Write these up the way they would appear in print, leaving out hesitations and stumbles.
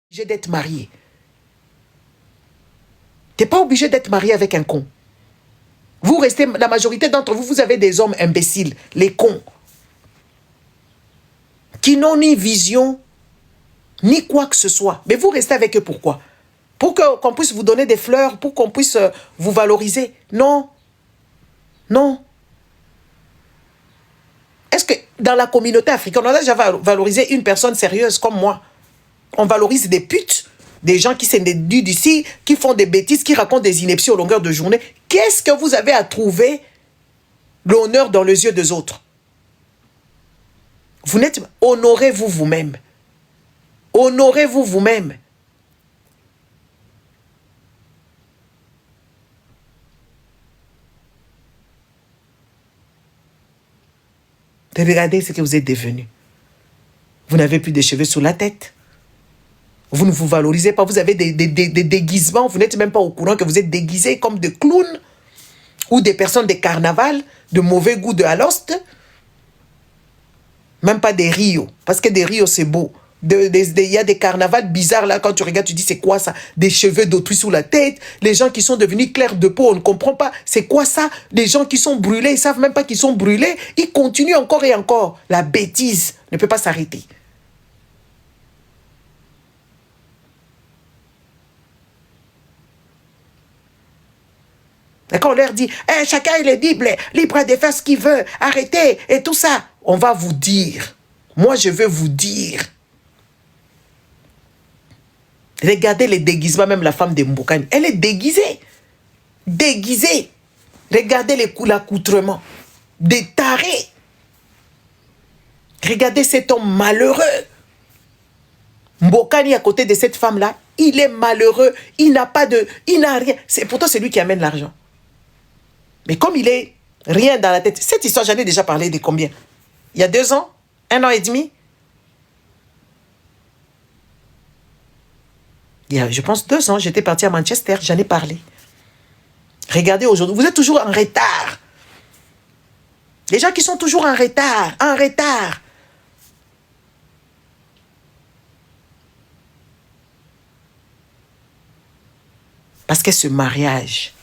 obligé d'être marié. Tu n'es pas obligé d'être marié avec un con. Vous restez, la majorité d'entre vous, vous avez des hommes imbéciles, les cons, qui n'ont ni vision, ni quoi que ce soit. Mais vous restez avec eux pourquoi? Pour qu'on puisse vous donner des fleurs, pour qu'on puisse vous valoriser. Non. Non. Est-ce que dans la communauté africaine, on a déjà valorisé une personne sérieuse comme moi? On valorise des putes, des gens qui s'éduquent d'ici, qui font des bêtises, qui racontent des inepties aux longueurs de journée. Qu'est-ce que vous avez à trouver l'honneur dans les yeux des autres? Vous n'êtes... Honorez-vous vous-même. Honorez-vous vous-même. Regardez ce que vous êtes devenu. Vous n'avez plus de cheveux sur la tête. Vous ne vous valorisez pas. Vous avez des déguisements. Vous n'êtes même pas au courant que vous êtes déguisés comme des clowns ou des personnes de carnaval, de mauvais goût de Alost. Même pas des rios. Parce que des rios, c'est beau. Il y a des carnavals bizarres là. Quand tu regardes, tu dis c'est quoi ça? Des cheveux d'autrui sous la tête. Les gens qui sont devenus clairs de peau, on ne comprend pas. C'est quoi ça? Les gens qui sont brûlés, ils ne savent même pas qu'ils sont brûlés. Ils continuent encore et encore. La bêtise ne peut pas s'arrêter. D'accord, on leur dit, hey, chacun il est libre de faire ce qu'il veut, arrêtez, et tout ça. On va vous dire. Moi, je veux vous dire. Regardez les déguisements, même la femme de Mbokani. Elle est déguisée. Déguisée. Regardez l'accoutrement. Des tarés. Regardez cet homme malheureux. Mbokani à côté de cette femme-là, il est malheureux. Il n'a pas de... Il n'a rien. Pourtant, c'est lui qui amène l'argent. Mais comme il est rien dans la tête... Cette histoire, j'en ai déjà parlé de combien? Il y a 2 ans? 1 an et demi? Il y a, je pense, 2 ans, j'étais parti à Manchester, j'en ai parlé. Regardez aujourd'hui, vous êtes toujours en retard. Les gens qui sont toujours en retard, en retard. Parce que ce mariage,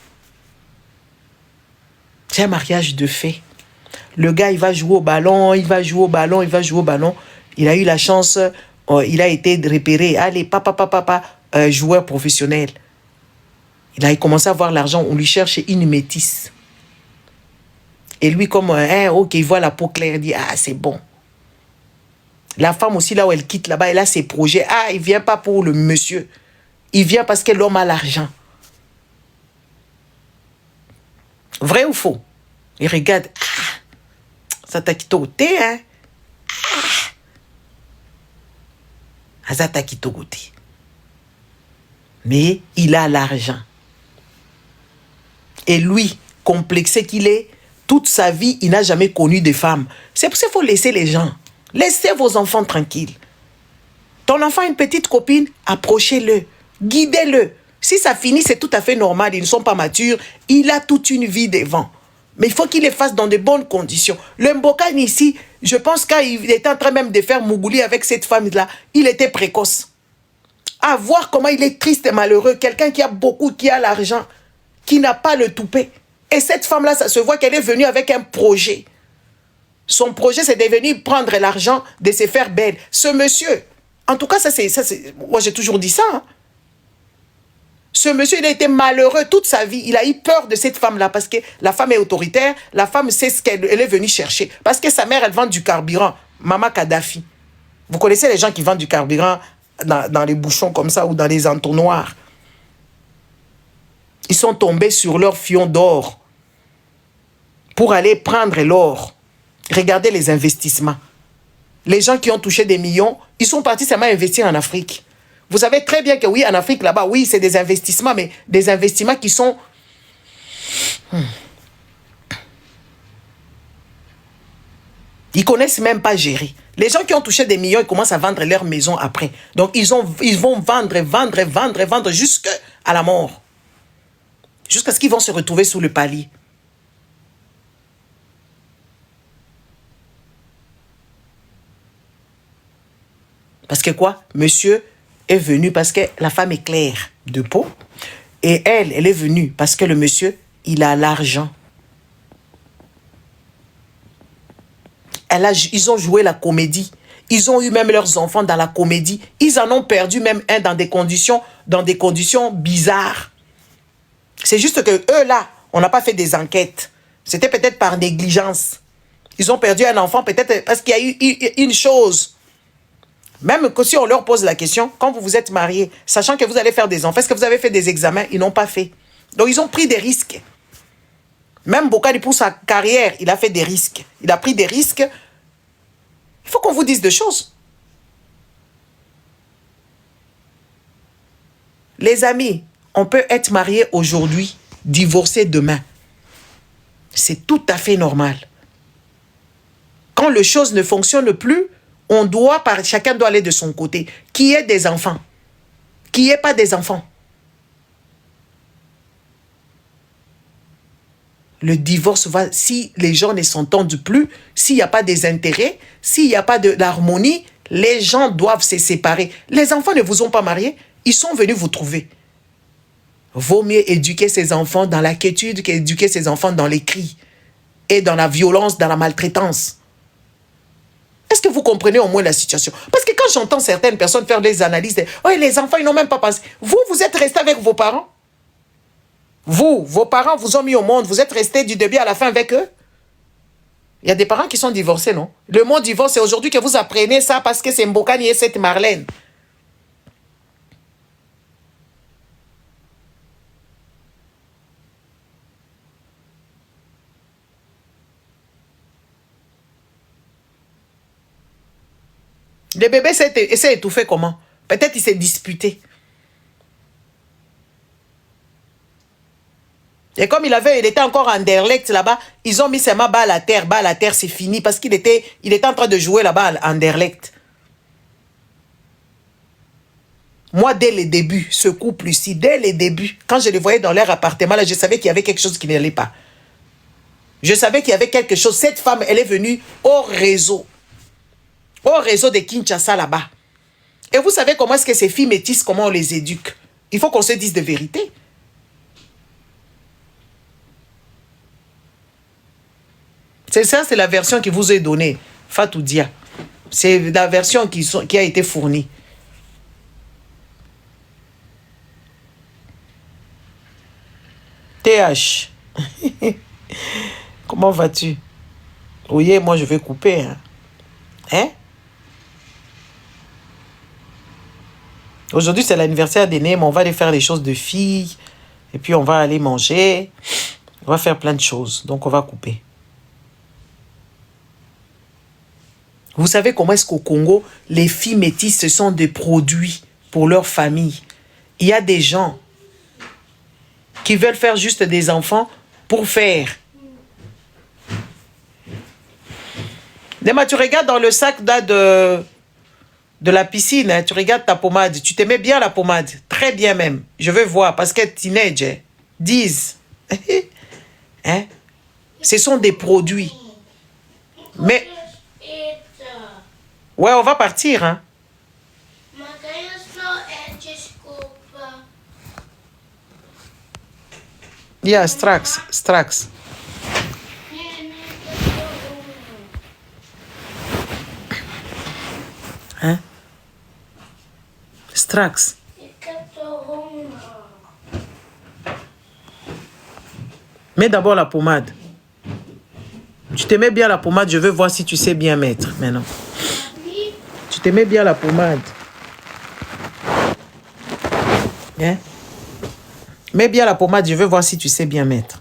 c'est un mariage de fait. Le gars, il va jouer au ballon, il va jouer au ballon, il va jouer au ballon. Il a eu la chance, il a été repéré. Allez, papa, joueur professionnel. Il a commencé à avoir l'argent, on lui cherche une métisse. Et lui, comme, ok, il voit la peau claire, il dit, ah, c'est bon. La femme aussi, là où elle quitte là-bas, elle a ses projets. Ah, il ne vient pas pour le monsieur. Il vient parce que l'homme a l'argent. Vrai ou faux? Il regarde, ah, ça t'a quitté au thé, hein? Ah, ça t'a quitté au thé. Mais il a l'argent. Et lui, complexé qu'il est, toute sa vie, il n'a jamais connu de femme. C'est pour ça qu'il faut laisser les gens. Laissez vos enfants tranquilles. Ton enfant a une petite copine, approchez-le, guidez-le. Si ça finit, c'est tout à fait normal, ils ne sont pas matures, il a toute une vie devant. Mais il faut qu'il les fasse dans de bonnes conditions. Le Mbokani ici, je pense qu'il était en train même de faire Mougouli avec cette femme-là, il était précoce. À voir comment il est triste et malheureux, quelqu'un qui a beaucoup, qui a l'argent, qui n'a pas le toupet. Et cette femme-là, ça se voit qu'elle est venue avec un projet. Son projet, c'est de venir prendre l'argent, de se faire belle. Ce monsieur, en tout cas, moi j'ai toujours dit ça. Hein. Ce monsieur, il a été malheureux toute sa vie. Il a eu peur de cette femme-là parce que la femme est autoritaire. La femme sait ce qu'elle est venue chercher. Parce que sa mère, elle vend du carburant. Maman Kadhafi. Vous connaissez les gens qui vendent du carburant dans les bouchons comme ça ou dans les entonnoirs. Ils sont tombés sur leur fion d'or pour aller prendre l'or. Regardez les investissements. Les gens qui ont touché des millions, ils sont partis seulement investir en Afrique. Vous savez très bien que oui, en Afrique, là-bas, oui, c'est des investissements, mais des investissements qui sont... Ils connaissent même pas gérer. Les gens qui ont touché des millions, ils commencent à vendre leur maison après. Donc, ils vont vendre jusqu'à la mort. Jusqu'à ce qu'ils vont se retrouver sous le palier. Parce que quoi? Monsieur est venu parce que la femme est claire de peau. Et elle est venue parce que le monsieur, il a l'argent. Ils ont joué la comédie. Ils ont eu même leurs enfants dans la comédie. Ils en ont perdu même un dans des conditions bizarres. C'est juste que eux là, on n'a pas fait des enquêtes. C'était peut-être par négligence. Ils ont perdu un enfant peut-être parce qu'il y a eu une chose. Même que si on leur pose la question, quand vous vous êtes mariés, sachant que vous allez faire des enfants, est-ce que vous avez fait des examens? Ils n'ont pas fait. Donc ils ont pris des risques. Même Bokani pour sa carrière, il a fait des risques. Il a pris des risques. Il faut qu'on vous dise des choses. Les amis, on peut être marié aujourd'hui, divorcé demain. C'est tout à fait normal. Quand les choses ne fonctionnent plus, chacun doit aller de son côté. Qui ait des enfants? Qui n'ait pas des enfants? Le divorce va, si les gens ne s'entendent plus, s'il n'y a pas des intérêts, s'il n'y a pas d'harmonie, les gens doivent se séparer. Les enfants ne vous ont pas marié, ils sont venus vous trouver. Vaut mieux éduquer ses enfants dans la quiétude qu'éduquer ses enfants dans les cris et dans la violence, dans la maltraitance. Est-ce que vous comprenez au moins la situation? Parce que quand j'entends certaines personnes faire des analyses, « Oui, les enfants, ils n'ont même pas pensé. » Vous êtes resté avec vos parents? Vos parents vous ont mis au monde, vous êtes resté du début à la fin avec eux? Il y a des parents qui sont divorcés, non? Le mot divorce, c'est aujourd'hui que vous apprenez ça parce que c'est Mbokani et cette Marlène. Le bébé s'est étouffé comment? Peut-être il s'est disputé. Et comme il était encore en Anderlecht là-bas, ils ont mis ses mains bas à la terre, c'est fini, parce qu'il était en train de jouer là-bas à Anderlecht. Moi, dès le début, ce couple ici, dès le début, quand je les voyais dans leur appartement, là, je savais qu'il y avait quelque chose qui n'allait pas. Je savais qu'il y avait quelque chose. Cette femme, elle est venue au réseau de Kinshasa là-bas. Et vous savez comment est-ce que ces filles métisses, comment on les éduque? Il faut qu'on se dise de vérité. C'est ça, c'est la version qui vous est donnée, Fatou Dia. C'est la version qui a été fournie. TH. Comment vas-tu? Oui, moi je vais couper. Hein? Aujourd'hui, c'est l'anniversaire d'Aîné, mais on va aller faire les choses de filles. Et puis, on va aller manger. On va faire plein de choses. Donc, on va couper. Vous savez comment est-ce qu'au Congo, les filles métisses, ce sont des produits pour leur famille. Il y a des gens qui veulent faire juste des enfants pour faire. Demain, tu regardes dans le sac de la piscine, hein, tu regardes ta pommade. Tu t'aimais bien la pommade. Très bien même. Je veux voir parce que teenage, 10. Hein? Ce sont des produits. Mais... Ouais, on va partir, hein. Yeah, Strax. Hein? Strax. Mets d'abord la pommade. Tu t'aimais bien la pommade, je veux voir si tu sais bien mettre maintenant. Tu t'aimais bien la pommade. Hein? Mets bien la pommade, je veux voir si tu sais bien mettre.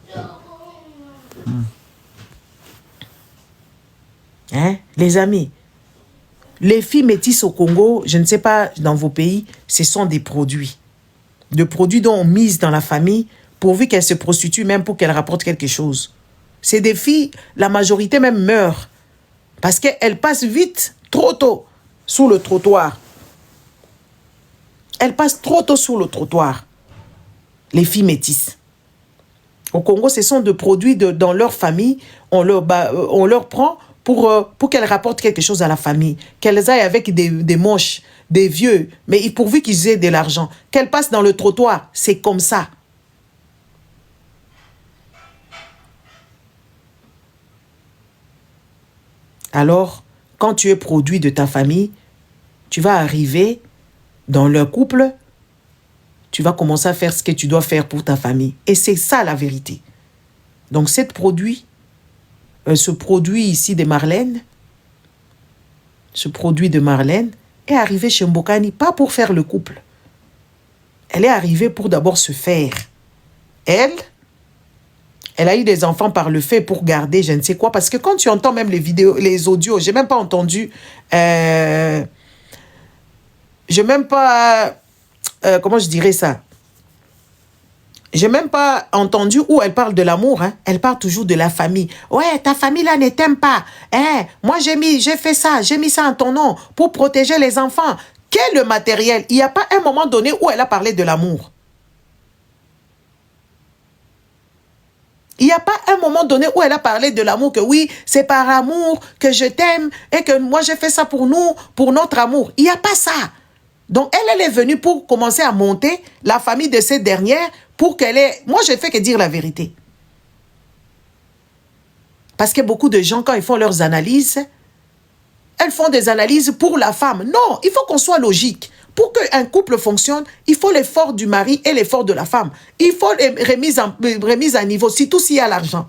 Hein? Les amis, les filles métisses au Congo, je ne sais pas dans vos pays, ce sont des produits. Des produits dont on mise dans la famille pourvu qu'elles se prostituent même pour qu'elles rapportent quelque chose. C'est des filles, la majorité même meurt parce qu'elles passent vite, trop tôt, sous le trottoir. Elles passent trop tôt sous le trottoir. Les filles métisses. Au Congo, ce sont des produits dans leur famille. On leur prend pour qu'elles rapportent quelque chose à la famille, qu'elles aillent avec des moches, des vieux, mais pourvu qu'ils aient de l'argent, qu'elles passent dans le trottoir, c'est comme ça. Alors, quand tu es produit de ta famille, tu vas arriver dans le couple, tu vas commencer à faire ce que tu dois faire pour ta famille. Et c'est ça la vérité. Donc, ce produit ici de Marlène, ce produit de Marlène est arrivé chez Mbokani, pas pour faire le couple. Elle est arrivée pour d'abord se faire. Elle a eu des enfants par le fait pour garder je ne sais quoi. Parce que quand tu entends même les vidéos, les audios, j'ai même pas entendu... j'ai même pas... comment je dirais ça? J'ai même pas entendu où elle parle de l'amour. Hein. Elle parle toujours de la famille. Ouais, ta famille là ne t'aime pas. Hein? Moi, j'ai fait ça, j'ai mis ça en ton nom pour protéger les enfants. Quel est le matériel? Il n'y a pas un moment donné où elle a parlé de l'amour. Il n'y a pas un moment donné où elle a parlé de l'amour, que oui, c'est par amour que je t'aime et que moi, j'ai fait ça pour nous, pour notre amour. Il n'y a pas ça. Donc, elle est venue pour commencer à monter la famille de cette dernière pour qu'elle ait... Moi, je ne fais que dire la vérité. Parce que beaucoup de gens, quand ils font leurs analyses, elles font des analyses pour la femme. Non, il faut qu'on soit logique. Pour qu'un couple fonctionne, il faut l'effort du mari et l'effort de la femme. Il faut remise à niveau, surtout s'il y a l'argent.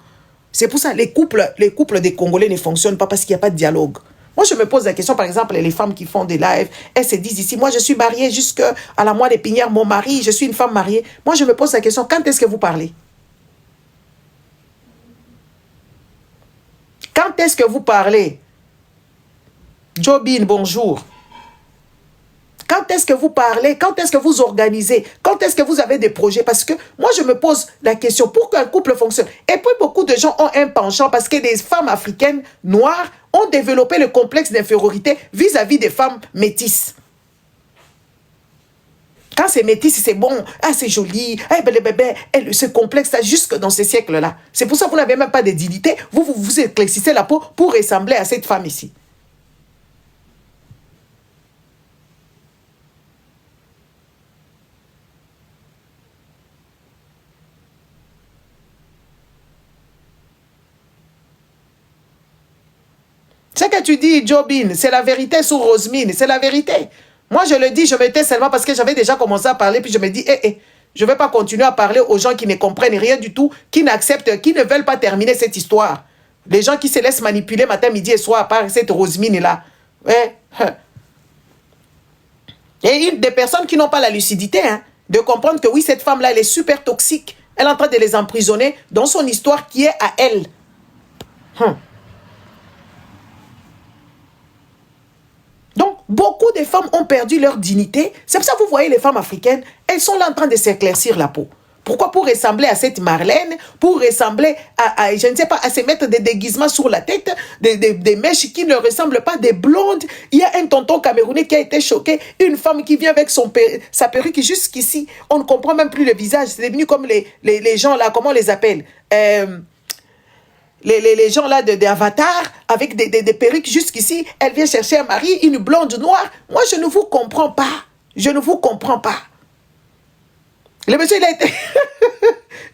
C'est pour ça que les couples des Congolais ne fonctionnent pas parce qu'il n'y a pas de dialogue. Moi, je me pose la question, par exemple, les femmes qui font des lives, elles se disent ici, moi, je suis mariée jusqu'à la moelle épinière, mon mari, je suis une femme mariée. Moi, je me pose la question, quand est-ce que vous parlez? Quand est-ce que vous parlez? Jobin, bonjour. Quand est-ce que vous parlez? Quand est-ce que vous organisez? Quand est-ce que vous avez des projets? Parce que moi, je me pose la question, pour qu'un couple fonctionne. Et puis, beaucoup de gens ont un penchant parce que des femmes africaines noires ont développé le complexe d'infériorité vis-à-vis des femmes métisses. Quand c'est métisse, c'est bon, ah, c'est joli, ah, ben, le bébé, ce complexe-là, jusque dans ces siècles-là. C'est pour ça que vous n'avez même pas de dignité. Vous éclaircissez la peau pour ressembler à cette femme ici. Ce que tu dis, Jobin, c'est la vérité sur Rosemine, c'est la vérité. Moi, je le dis, je me tais seulement parce que j'avais déjà commencé à parler, puis je me dis, je ne vais pas continuer à parler aux gens qui ne comprennent rien du tout, qui n'acceptent, qui ne veulent pas terminer cette histoire. Les gens qui se laissent manipuler matin, midi et soir par cette Rosemine-là. Et des personnes qui n'ont pas la lucidité, hein, de comprendre que oui, cette femme-là, elle est super toxique. Elle est en train de les emprisonner dans son histoire qui est à elle. Donc, beaucoup de femmes ont perdu leur dignité. C'est pour ça que vous voyez les femmes africaines, elles sont là en train de s'éclaircir la peau. Pourquoi? Pour ressembler à cette Marlène, pour ressembler à je ne sais pas, à se mettre des déguisements sur la tête, des mèches qui ne ressemblent pas, des blondes. Il y a un tonton camerounais qui a été choqué, une femme qui vient avec sa perruque jusqu'ici. On ne comprend même plus le visage. C'est devenu comme les gens là, comment on les appelle? Les gens là d'Avatar, avec des perruques jusqu'ici, elle vient chercher un mari, une blonde noire. Moi, je ne vous comprends pas. Je ne vous comprends pas. Le monsieur, il a été...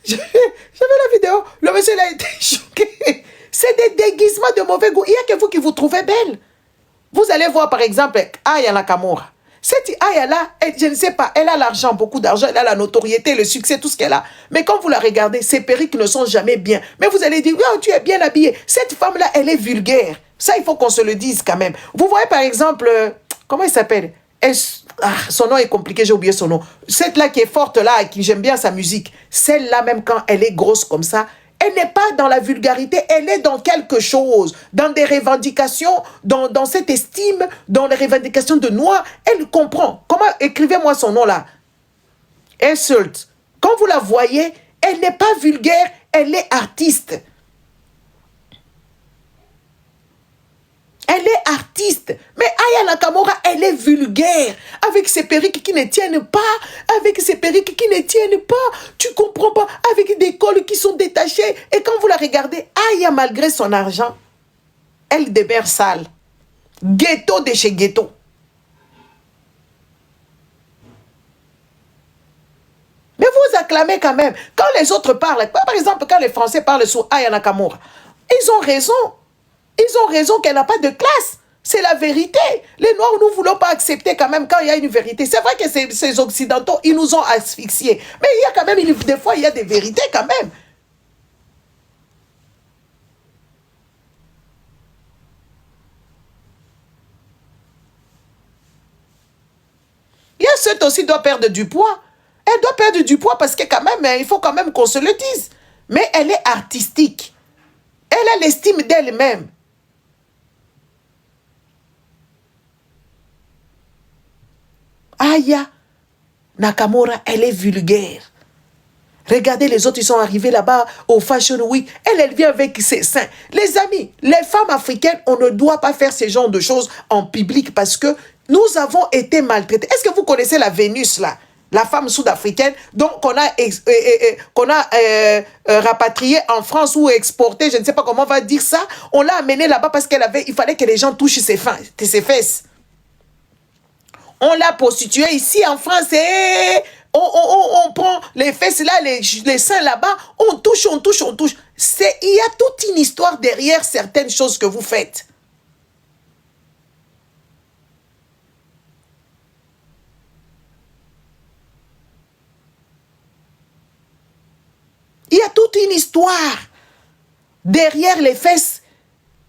J'avais la vidéo. Le monsieur, il a été choqué. C'est des déguisements de mauvais goût. Il n'y a que vous qui vous trouvez belle. Vous allez voir, par exemple, Aya Nakamura. Cette Aya-là, je ne sais pas, elle a l'argent, beaucoup d'argent, elle a la notoriété, le succès, tout ce qu'elle a. Mais quand vous la regardez, ses perruques ne sont jamais bien. Mais vous allez dire, oh, tu es bien habillée. Cette femme-là, elle est vulgaire. Ça, il faut qu'on se le dise quand même. Vous voyez, par exemple, comment elle s'appelle? Son nom est compliqué, j'ai oublié son nom. Cette-là qui est forte, là, qui j'aime bien sa musique. Celle-là, même quand elle est grosse comme ça, elle n'est pas dans la vulgarité, elle est dans quelque chose, dans des revendications, dans cette estime, dans les revendications de noir. Elle comprend. Comment, écrivez-moi son nom là. Insult. Quand vous la voyez, elle n'est pas vulgaire, elle est artiste. Elle est artiste. Mais Aya Nakamura, elle est vulgaire. Avec ses perruques qui ne tiennent pas. Avec ses perruques qui ne tiennent pas. Tu comprends pas. Avec des cols qui sont détachés. Et quand vous la regardez, Aya, malgré son argent, Elle demeure sale. Ghetto de chez ghetto. Mais vous acclamez quand même. Quand les autres parlent, par exemple, quand les Français parlent sur Aya Nakamura, ils ont raison. Ils ont raison qu'elle n'a pas de classe. C'est la vérité. Les Noirs, nous ne voulons pas accepter quand même quand il y a une vérité. C'est vrai que ces Occidentaux, ils nous ont asphyxiés. Mais il y a quand même, des fois, il y a des vérités quand même. Il y a ceux aussi qui doivent perdre du poids. Elle doit perdre du poids parce que quand même, il faut quand même qu'on se le dise. Mais elle est artistique. Elle a l'estime d'elle-même. Aya Nakamura, elle est vulgaire. Regardez les autres, ils sont arrivés là-bas au Fashion Week. Elle vient avec ses seins. Les amis, les femmes africaines, on ne doit pas faire ce genre de choses en public parce que nous avons été maltraités. Est-ce que vous connaissez la Vénus là? La femme sud-africaine, donc qu'on a rapatriée en France ou exportée, je ne sais pas comment on va dire ça. On l'a amenée là-bas parce il fallait que les gens touchent ses fesses. On l'a prostituée ici en France et on prend les fesses là, les seins là-bas, on touche. Il y a toute une histoire derrière certaines choses que vous faites. Il y a toute une histoire derrière les fesses.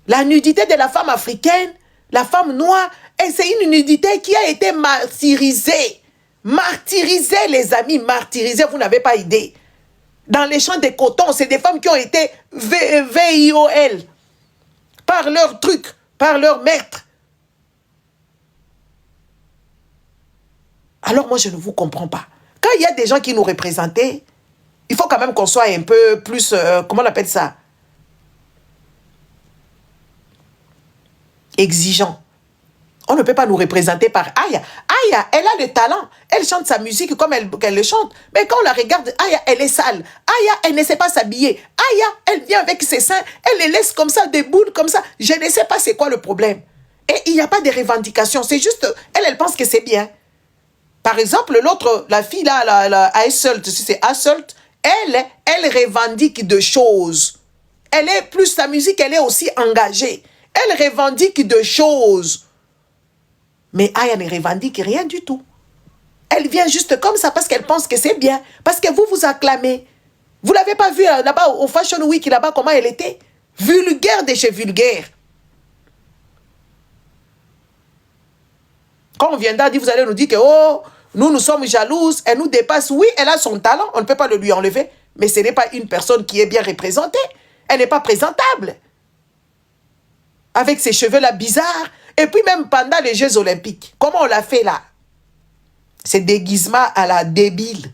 La nudité de la femme africaine, la femme noire, et c'est une nudité qui a été martyrisée. Martyrisée, les amis, martyrisée, vous n'avez pas idée. Dans les champs de coton, c'est des femmes qui ont été VIOL par leur truc, par leur maître. Alors moi, je ne vous comprends pas. Quand il y a des gens qui nous représentaient, il faut quand même qu'on soit un peu plus, comment on appelle ça? Exigeant. On ne peut pas nous représenter par Aya. Aya, elle a le talent. Elle chante sa musique comme elle le chante. Mais quand on la regarde, Aya, elle est sale. Aya, elle ne sait pas s'habiller. Aya, elle vient avec ses seins. Elle les laisse comme ça, des boules comme ça. Je ne sais pas c'est quoi le problème. Et il n'y a pas de revendication. C'est juste, elle pense que c'est bien. Par exemple, l'autre, la fille là, Assault, c'est Assault, elle revendique de choses. Elle est plus, sa musique, elle est aussi engagée. Elle revendique de choses. Mais Aya ne revendique rien du tout. Elle vient juste comme ça parce qu'elle pense que c'est bien. Parce que vous acclamez. Vous ne l'avez pas vu là-bas au Fashion Week, là-bas, comment elle était? Vulgaire de chez vulgaire. Quand on viendra dire, vous allez nous dire que, oh, nous sommes jalouses, elle nous dépasse. Oui, elle a son talent, on ne peut pas le lui enlever. Mais ce n'est pas une personne qui est bien représentée. Elle n'est pas présentable. Avec ses cheveux-là bizarres. Et puis même pendant les Jeux Olympiques, comment on l'a fait là? C'est déguisement à la débile.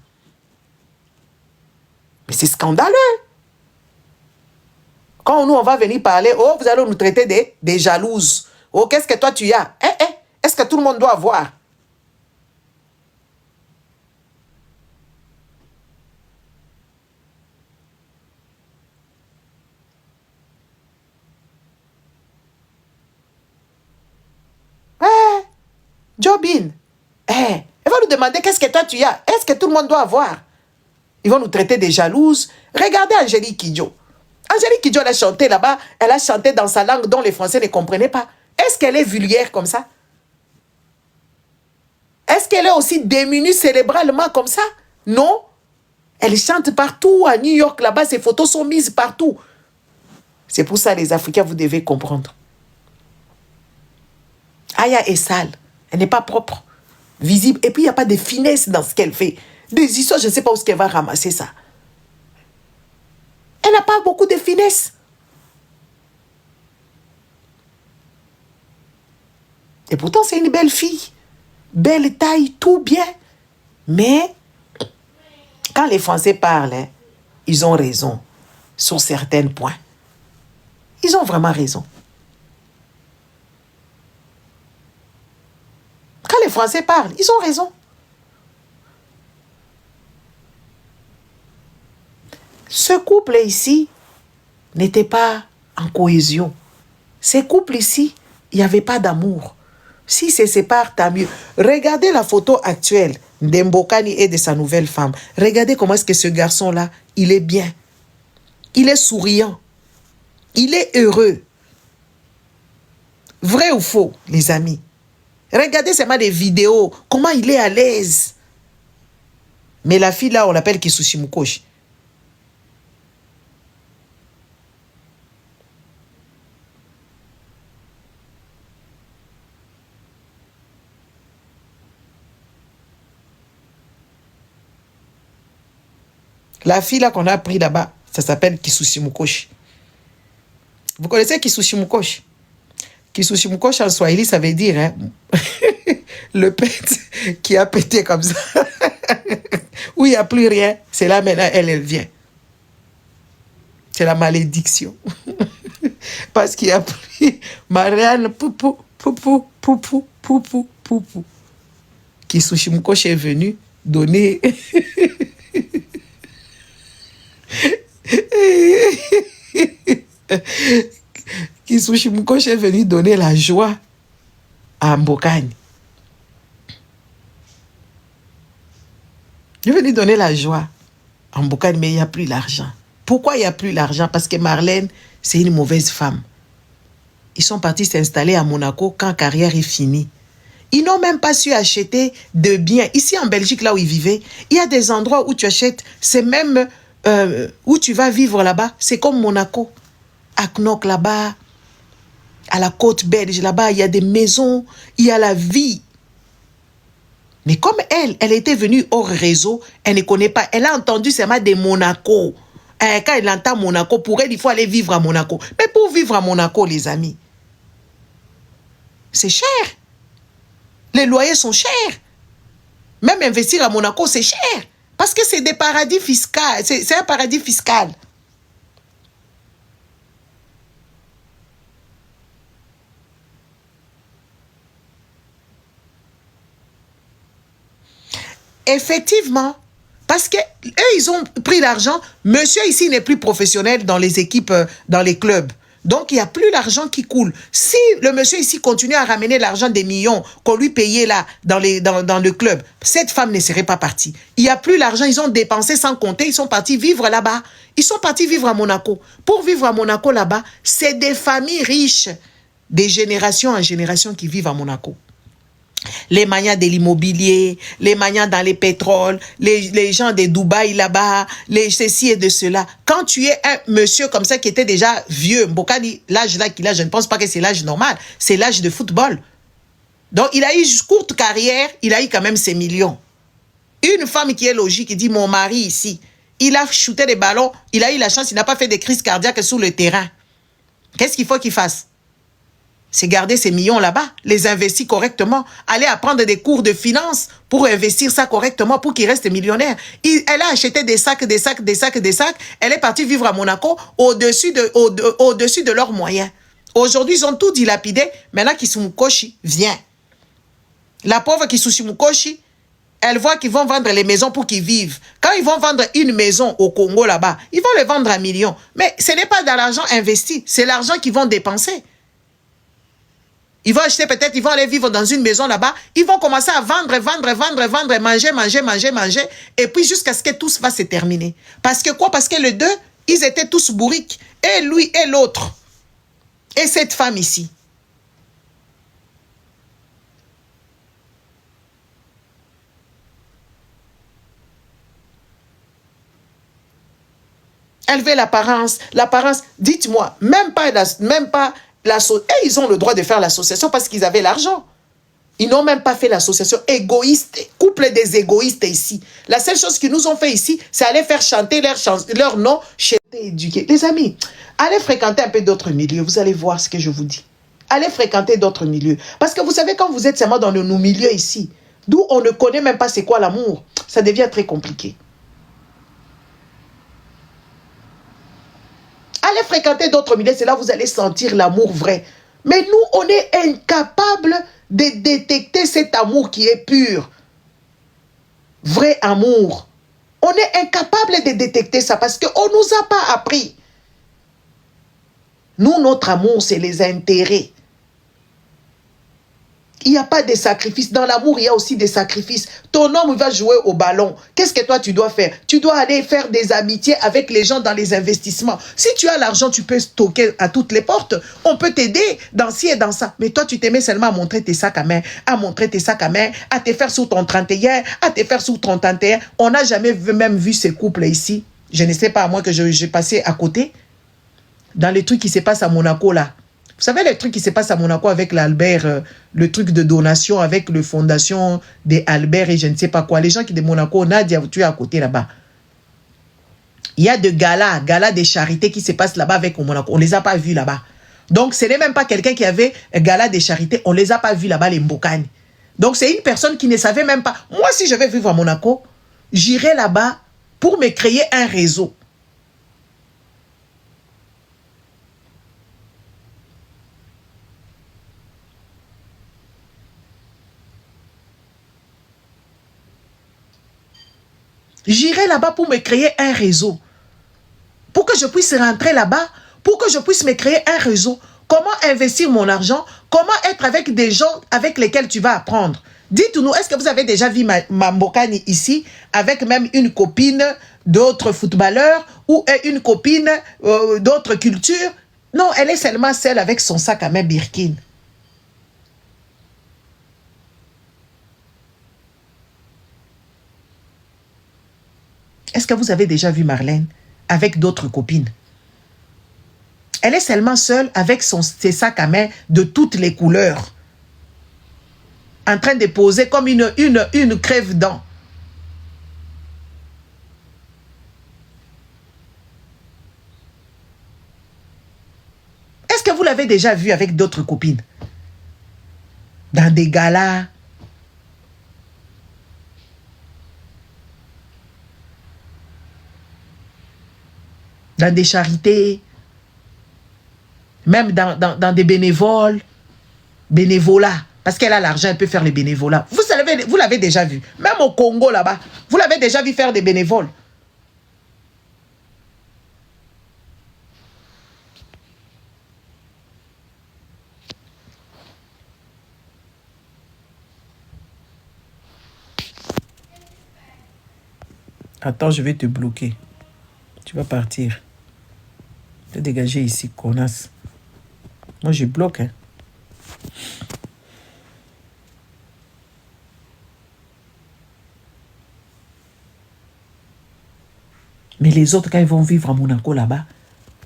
Mais c'est scandaleux. Quand nous, on va venir parler, oh, vous allez nous traiter des jalouses. Oh, qu'est-ce que toi tu as? Est-ce que tout le monde doit voir? Jobin, ils vont nous demander qu'est-ce que toi tu as. Est-ce que tout le monde doit avoir? Ils vont nous traiter de jalouses. Regardez Angélique Kidjo. Angélique Kidjo, elle a chanté là-bas. Elle a chanté dans sa langue dont les Français ne comprenaient pas. Est-ce qu'elle est vulgaire comme ça? Est-ce qu'elle est aussi démunie cérébralement comme ça? Non. Elle chante partout. À New York, là-bas, ses photos sont mises partout. C'est pour ça, les Africains, vous devez comprendre. Aya est sale. Elle n'est pas propre, visible. Et puis, il n'y a pas de finesse dans ce qu'elle fait. Des histoires, je ne sais pas où est-ce qu'elle va ramasser ça. Elle n'a pas beaucoup de finesse. Et pourtant, c'est une belle fille. Belle taille, tout bien. Mais, quand les Français parlent, ils ont raison sur certains points. Ils ont vraiment raison. Quand les Français parlent, ils ont raison. Ce couple ici n'était pas en cohésion. Ces couples ici, il n'y avait pas d'amour. S'ils se séparent, tant mieux. Regardez la photo actuelle d'Mbokani et de sa nouvelle femme. Regardez comment est-ce que ce garçon-là, il est bien. Il est souriant. Il est heureux. Vrai ou faux, les amis? Regardez seulement des vidéos. Comment il est à l'aise. Mais la fille là, on l'appelle Kisushi Mukoshi. La fille là qu'on a pris là-bas, ça s'appelle Kisushi Mukoshi. Vous connaissez Kisushi Mukoshi? Kisushi Mukoshi en Swahili, ça veut dire hein, le pète qui a pété comme ça. Où il n'y a plus rien, c'est là maintenant, elle vient. C'est la malédiction. Parce qu'il n'y a plus Marianne, poupou, poupou, poupou, poupou, poupou. Kisushi Mukoshi est venu donner... Kisushi Mukoshi est venu donner la joie à Mbokani. Il est venu donner la joie à Mbokani, mais il n'y a plus l'argent. Pourquoi il n'y a plus l'argent? Parce que Marlène, c'est une mauvaise femme. Ils sont partis s'installer à Monaco quand carrière est finie. Ils n'ont même pas su acheter de biens. Ici en Belgique, là où ils vivaient, il y a des endroits où tu achètes, c'est même où tu vas vivre là-bas. C'est comme Monaco. À Knock là-bas, à la côte belge là-bas, il y a des maisons, il y a la vie. Mais comme elle était venue hors réseau, elle ne connaît pas. Elle a entendu seulement de Monaco. Quand elle entend Monaco, pour elle, il faut aller vivre à Monaco. Mais pour vivre à Monaco, les amis, c'est cher. Les loyers sont chers. Même investir à Monaco, c'est cher. Parce que c'est des paradis fiscaux. C'est un paradis fiscal. Effectivement, parce que eux, ils ont pris l'argent. Monsieur ici n'est plus professionnel dans les équipes, dans les clubs. Donc, il n'y a plus l'argent qui coule. Si le monsieur ici continue à ramener l'argent des millions qu'on lui payait là, dans le club, cette femme ne serait pas partie. Il n'y a plus l'argent, ils ont dépensé sans compter, ils sont partis vivre là-bas. Ils sont partis vivre à Monaco. Pour vivre à Monaco là-bas, c'est des familles riches, des générations en génération qui vivent à Monaco. Les manias de l'immobilier, les manias dans les pétroles, les gens de Dubaï là-bas, les ceci et de cela. Quand tu es un monsieur comme ça qui était déjà vieux, Mbokani, l'âge là qu'il a, je ne pense pas que c'est l'âge normal, c'est l'âge de football. Donc il a eu une courte carrière, il a eu quand même ses millions. Une femme qui est logique, qui dit mon mari ici, il a shooté des ballons, il a eu la chance, il n'a pas fait de crise cardiaque sur le terrain. Qu'est-ce qu'il faut qu'il fasse? C'est garder ces millions là-bas, les investir correctement, aller apprendre des cours de finance pour investir ça correctement, pour qu'il reste millionnaire. Elle a acheté des sacs, des sacs, des sacs, des sacs. Elle est partie vivre à Monaco au-dessus de leurs moyens. Aujourd'hui, ils ont tout dilapidé. Maintenant, Kisushi Mukoshi vient. La pauvre Kisushi Mukoshi, elle voit qu'ils vont vendre les maisons pour qu'ils vivent. Quand ils vont vendre une maison au Congo là-bas, ils vont le vendre à millions. Mais ce n'est pas de l'argent investi, c'est l'argent qu'ils vont dépenser. Ils vont acheter peut-être, ils vont aller vivre dans une maison là-bas. Ils vont commencer à vendre, manger. Et puis jusqu'à ce que tout va se terminer. Parce que quoi? Parce que les deux, ils étaient tous bourriques. Et lui et l'autre. Et cette femme ici. Elle veut l'apparence. L'apparence, dites-moi, même pas et ils ont le droit de faire l'association parce qu'ils avaient l'argent. Ils n'ont même pas fait l'association. Égoïste, couple des égoïstes ici. La seule chose qu'ils nous ont fait ici, c'est aller faire chanter leur nom chez éduqués. Les amis, allez fréquenter un peu d'autres milieux. Vous allez voir ce que je vous dis. Allez fréquenter d'autres milieux. Parce que vous savez, quand vous êtes seulement dans nos milieux ici, d'où on ne connaît même pas c'est quoi l'amour, ça devient très compliqué. Allez fréquenter d'autres milieux, c'est là que vous allez sentir l'amour vrai. Mais nous, on est incapables de détecter cet amour qui est pur. Vrai amour. On est incapable de détecter ça parce qu'on ne nous a pas appris. Nous, notre amour, c'est les intérêts. Il n'y a pas de sacrifices. Dans l'amour, il y a aussi des sacrifices. Ton homme va jouer au ballon. Qu'est-ce que toi, tu dois faire? Tu dois aller faire des amitiés avec les gens dans les investissements. Si tu as l'argent, tu peux stocker à toutes les portes. On peut t'aider dans ci et dans ça. Mais toi, tu t'aimais seulement à montrer tes sacs à main, à montrer tes sacs à main, à te faire sous ton 31, à te faire sous ton 31. On n'a jamais même vu ces couples ici. Je ne sais pas, à moins que j'ai passé à côté. Dans les trucs qui se passent à Monaco, là. Vous savez, les trucs qui se passent à Monaco avec l'Albert, le truc de donation avec le fondation des Albert et je ne sais pas quoi. Les gens qui de Monaco, Nadia, tu es à côté là-bas. Il y a de galas des charités qui se passent là-bas avec au Monaco. On ne les a pas vus là-bas. Donc, ce n'est même pas quelqu'un qui avait gala des charités. On ne les a pas vus là-bas, les Mbokani. Donc, c'est une personne qui ne savait même pas. Moi, si je vais vivre à Monaco, j'irai là-bas pour me créer un réseau. J'irai là-bas pour me créer un réseau. Pour que je puisse rentrer là-bas, pour que je puisse me créer un réseau. Comment investir mon argent? Comment être avec des gens avec lesquels tu vas apprendre? Dites-nous, est-ce que vous avez déjà vu ma Mbokani ici avec même une copine d'autres footballeurs ou une copine d'autres cultures? Non, elle est seulement seule avec son sac à main Birkin. Est-ce que vous avez déjà vu Marlène avec d'autres copines? Elle est seulement seule avec ses sacs à main de toutes les couleurs. En train de poser comme une crève-dents. Est-ce que vous l'avez déjà vu avec d'autres copines? Dans des galas? Dans des charités, même dans des bénévolats, parce qu'elle a l'argent, elle peut faire les bénévolats. Vous l'avez déjà vu, même au Congo là-bas, vous l'avez déjà vu faire des bénévoles. Attends, je vais te bloquer. Tu vas partir. Te dégager ici, connasse. Moi, je bloque. Hein. Mais les autres, quand ils vont vivre à Monaco là-bas,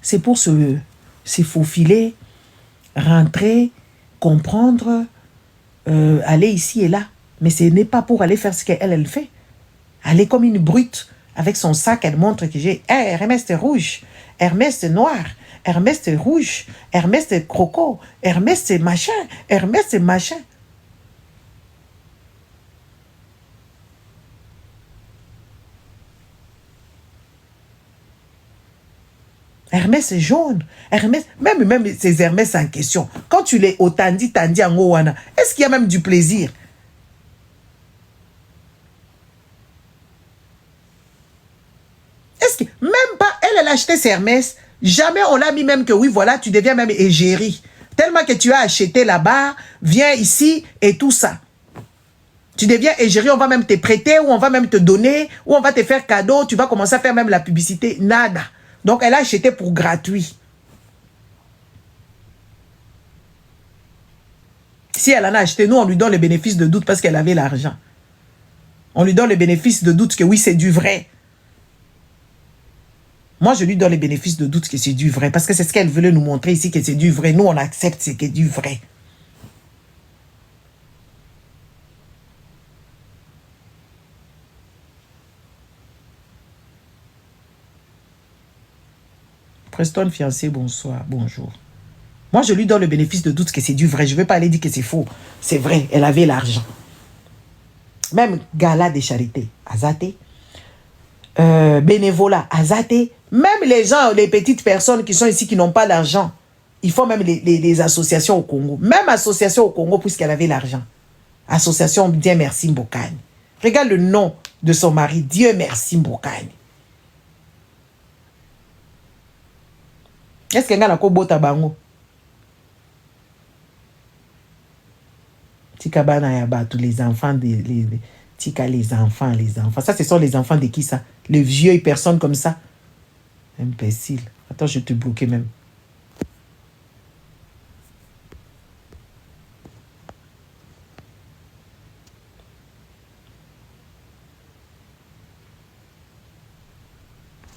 c'est pour se faufiler, rentrer, comprendre, aller ici et là. Mais ce n'est pas pour aller faire ce qu'elle fait. Elle est comme une brute. Avec son sac, elle montre que j'ai Hermès c'est rouge, Hermès c'est noir, Hermès c'est rouge, Hermès c'est croco, Hermès c'est machin, Hermès c'est machin. Hermès c'est jaune, Hermès, même ces Hermès en question, quand tu les otandi en Owana, est-ce qu'il y a même du plaisir? Est-ce que, même pas, elle a acheté ses Hermès, jamais on l'a mis même que oui, voilà, tu deviens même égérie. Tellement que tu as acheté là-bas, viens ici et tout ça. Tu deviens égérie, on va même te prêter, ou on va même te donner, ou on va te faire cadeau, tu vas commencer à faire même la publicité. Nada. Donc, elle a acheté pour gratuit. Si elle en a acheté, nous, on lui donne le bénéfice de doute parce qu'elle avait l'argent. On lui donne le bénéfice de doute que oui, c'est du vrai. Moi, je lui donne les bénéfices de doute que c'est du vrai. Parce que c'est ce qu'elle voulait nous montrer ici, que c'est du vrai. Nous, on accepte ce qui est du vrai. Preston, fiancé, bonsoir, bonjour. Moi, je lui donne le bénéfice de doute que c'est du vrai. Je ne veux pas aller dire que c'est faux. C'est vrai, elle avait l'argent. Même gala des charités, Azate. Bénévolat, Azate. Même les gens, les petites personnes qui sont ici, qui n'ont pas d'argent, ils font même les associations au Congo. Même association au Congo, puisqu'elle avait l'argent. Association Dieu merci Mbokani. Regarde le nom de son mari, Dieu merci Mbokani. Est-ce que ngana ko bota bango? Tika bana ya ba tous les enfants tika les enfants. Ça ce sont les enfants de qui ça? Les vieilles personnes comme ça. Imbécile. Attends, je vais te bloquer même.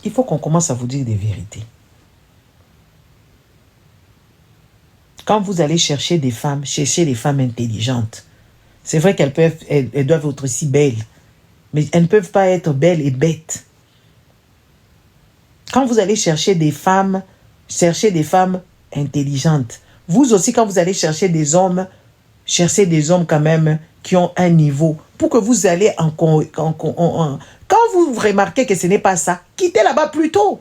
Il faut qu'on commence à vous dire des vérités. Quand vous allez chercher des femmes, cherchez des femmes intelligentes. C'est vrai elles doivent être aussi belles, mais elles ne peuvent pas être belles et bêtes. Quand vous allez chercher des femmes intelligentes. Vous aussi, quand vous allez chercher des hommes, cherchez des hommes quand même qui ont un niveau pour que vous allez quand vous remarquez que ce n'est pas ça, quittez là-bas plus tôt.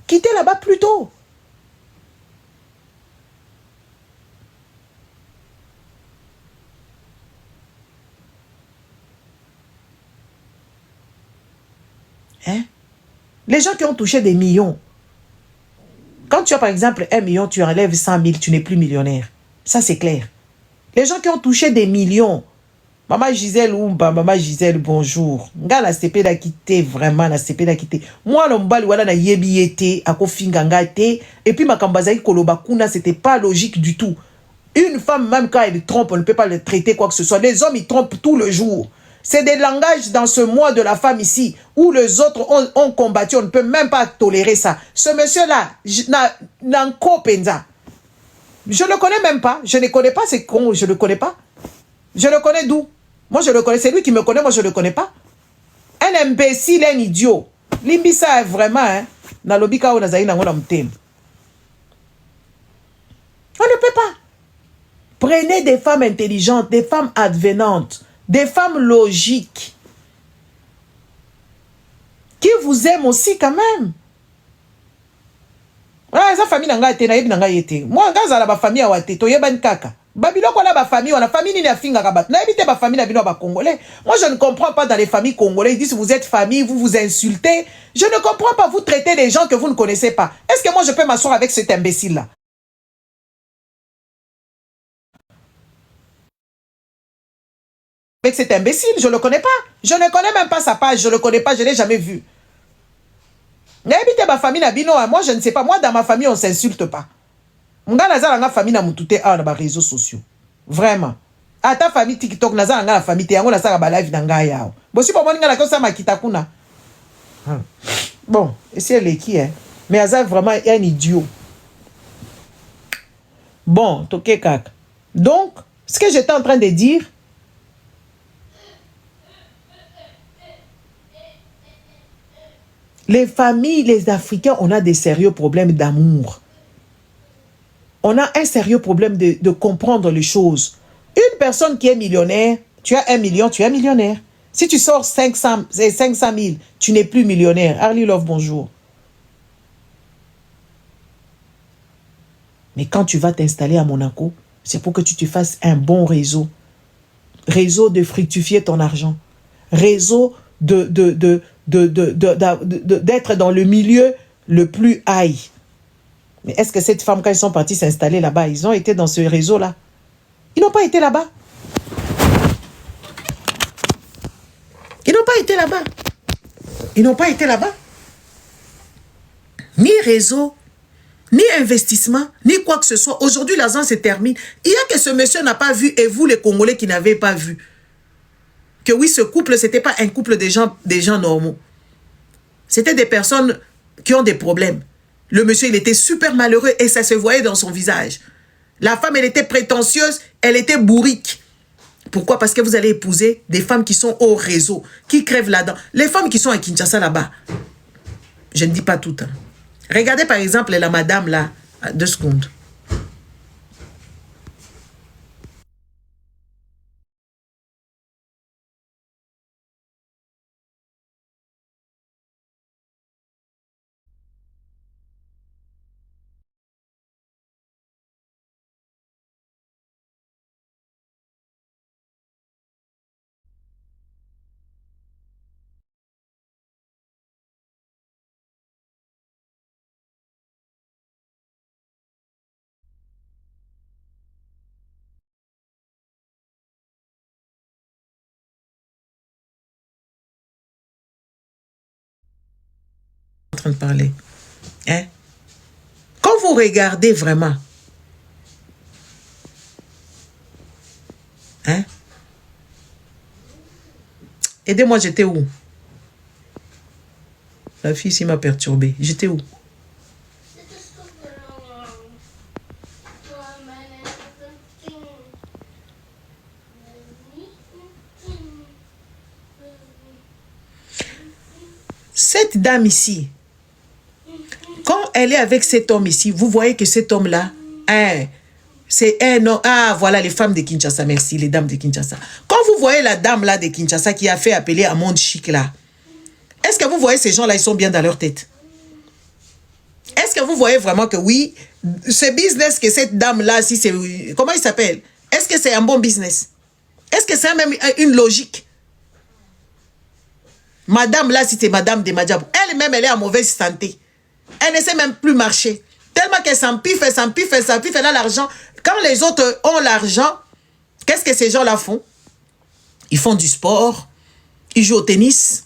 Quittez là-bas plus tôt. Hein? Les gens qui ont touché des millions. Quand tu as par exemple 1 million, tu enlèves 100 000, tu n'es plus millionnaire. Ça, c'est clair. Les gens qui ont touché des millions. Maman Gisèle Oumba, Maman Gisèle, bonjour. Nga la CP da quitté, vraiment, la CP da quitté. Moi, l'ombali, wala na yebi ete, ako finga nga ete. Et puis, ma kambazai koloba kuna, c'était pas logique du tout. Une femme, même quand elle trompe, on ne peut pas le traiter quoi que ce soit. Les hommes, ils trompent tout le jour. C'est des langages dans ce mois de la femme ici, où les autres ont combattu. On ne peut même pas tolérer ça. Ce monsieur-là, Nanko Penza. Je ne le connais même pas. Je ne connais pas ces cons. Je ne le connais pas. Je le connais d'où? Moi, je le connais. C'est lui qui me connaît. Moi, je ne le connais pas. Un imbécile, un idiot. Limbisa est vraiment, hein. On ne peut pas. Prenez des femmes intelligentes, des femmes advenantes, des femmes logiques, qui vous aiment aussi quand même. Ah, esa famille nanga ete na yebi nanga yete. Moi ngaza la ba famille wa te to yebani kaka. Babiloko la ba famille wana famille ni na finga ka bat. Na yebi te ba famille na bino ba congolais. Moi je ne comprends pas dans les familles congolaises, ils disent vous êtes famille, vous vous insultez. Je ne comprends pas, vous traitez des gens que vous ne connaissez pas. Est-ce que moi je peux m'asseoir avec cet imbécile là? Avec cet imbécile, je ne le connais pas. Je ne connais même pas sa page, je ne le connais pas, je ne l'ai jamais vu. Ma famille na bino, moi je ne sais pas, moi dans ma famille on ne s'insulte pas. Nga nazala nga famille na mutute a na ba réseaux sociaux. Vraiment. À ta famille TikTok nazala nga la famille te yango nasala ba live na nga yao. Bo si po moni nga la kosa makita kuna. Bon, et c'est elle qui est. Mais Azal vraiment un idiot. Bon, toke kak. Donc, ce que j'étais en train de dire, les familles, les Africains, on a des sérieux problèmes d'amour. On a un sérieux problème de comprendre les choses. Une personne qui est millionnaire, tu as 1 million, tu es millionnaire. Si tu sors 500 000, tu n'es plus millionnaire. Arlie Love, bonjour. Mais quand tu vas t'installer à Monaco, c'est pour que tu te fasses un bon réseau. Réseau de fructifier ton argent. Réseau d'être dans le milieu le plus high. Mais est-ce que cette femme, quand ils sont partis s'installer là-bas, ils ont été dans ce réseau-là? Ils n'ont pas été là-bas. Ils n'ont pas été là-bas. Ils n'ont pas été là-bas. Ni réseau, ni investissement, ni quoi que ce soit. Aujourd'hui, l'argent se termine. Il y a que ce monsieur n'a pas vu et vous, les Congolais, qui n'avez pas vu. Que oui, ce couple, ce n'était pas un couple des gens normaux. C'était des personnes qui ont des problèmes. Le monsieur, il était super malheureux et ça se voyait dans son visage. La femme, elle était prétentieuse, elle était bourrique. Pourquoi? Parce que vous allez épouser des femmes qui sont au réseau, qui crèvent là-dedans. Les femmes qui sont à Kinshasa là-bas, je ne dis pas toutes. Hein. Regardez par exemple la madame là, 2 secondes. train de parler. Hein? Quand vous regardez vraiment, hein? Aidez-moi, j'étais où? La fille ici m'a perturbé. J'étais où? Cette dame ici, quand elle est avec cet homme ici, vous voyez que cet homme-là, hein, c'est un homme. Ah, voilà les femmes de Kinshasa, merci, les dames de Kinshasa. Quand vous voyez la dame là de Kinshasa qui a fait appeler à Monde Chic là, est-ce que vous voyez ces gens-là, ils sont bien dans leur tête? Est-ce que vous voyez vraiment que oui, ce business que cette dame-là, si c'est... Comment il s'appelle? Est-ce que c'est un bon business? Est-ce que c'est même une logique? Madame là, si c'est Madame de Madjabou, elle-même, elle est en mauvaise santé. Elle ne sait même plus marcher. Tellement qu'elle s'empiffe, elle a l'argent. Quand les autres ont l'argent, qu'est-ce que ces gens-là font? Ils font du sport, ils jouent au tennis,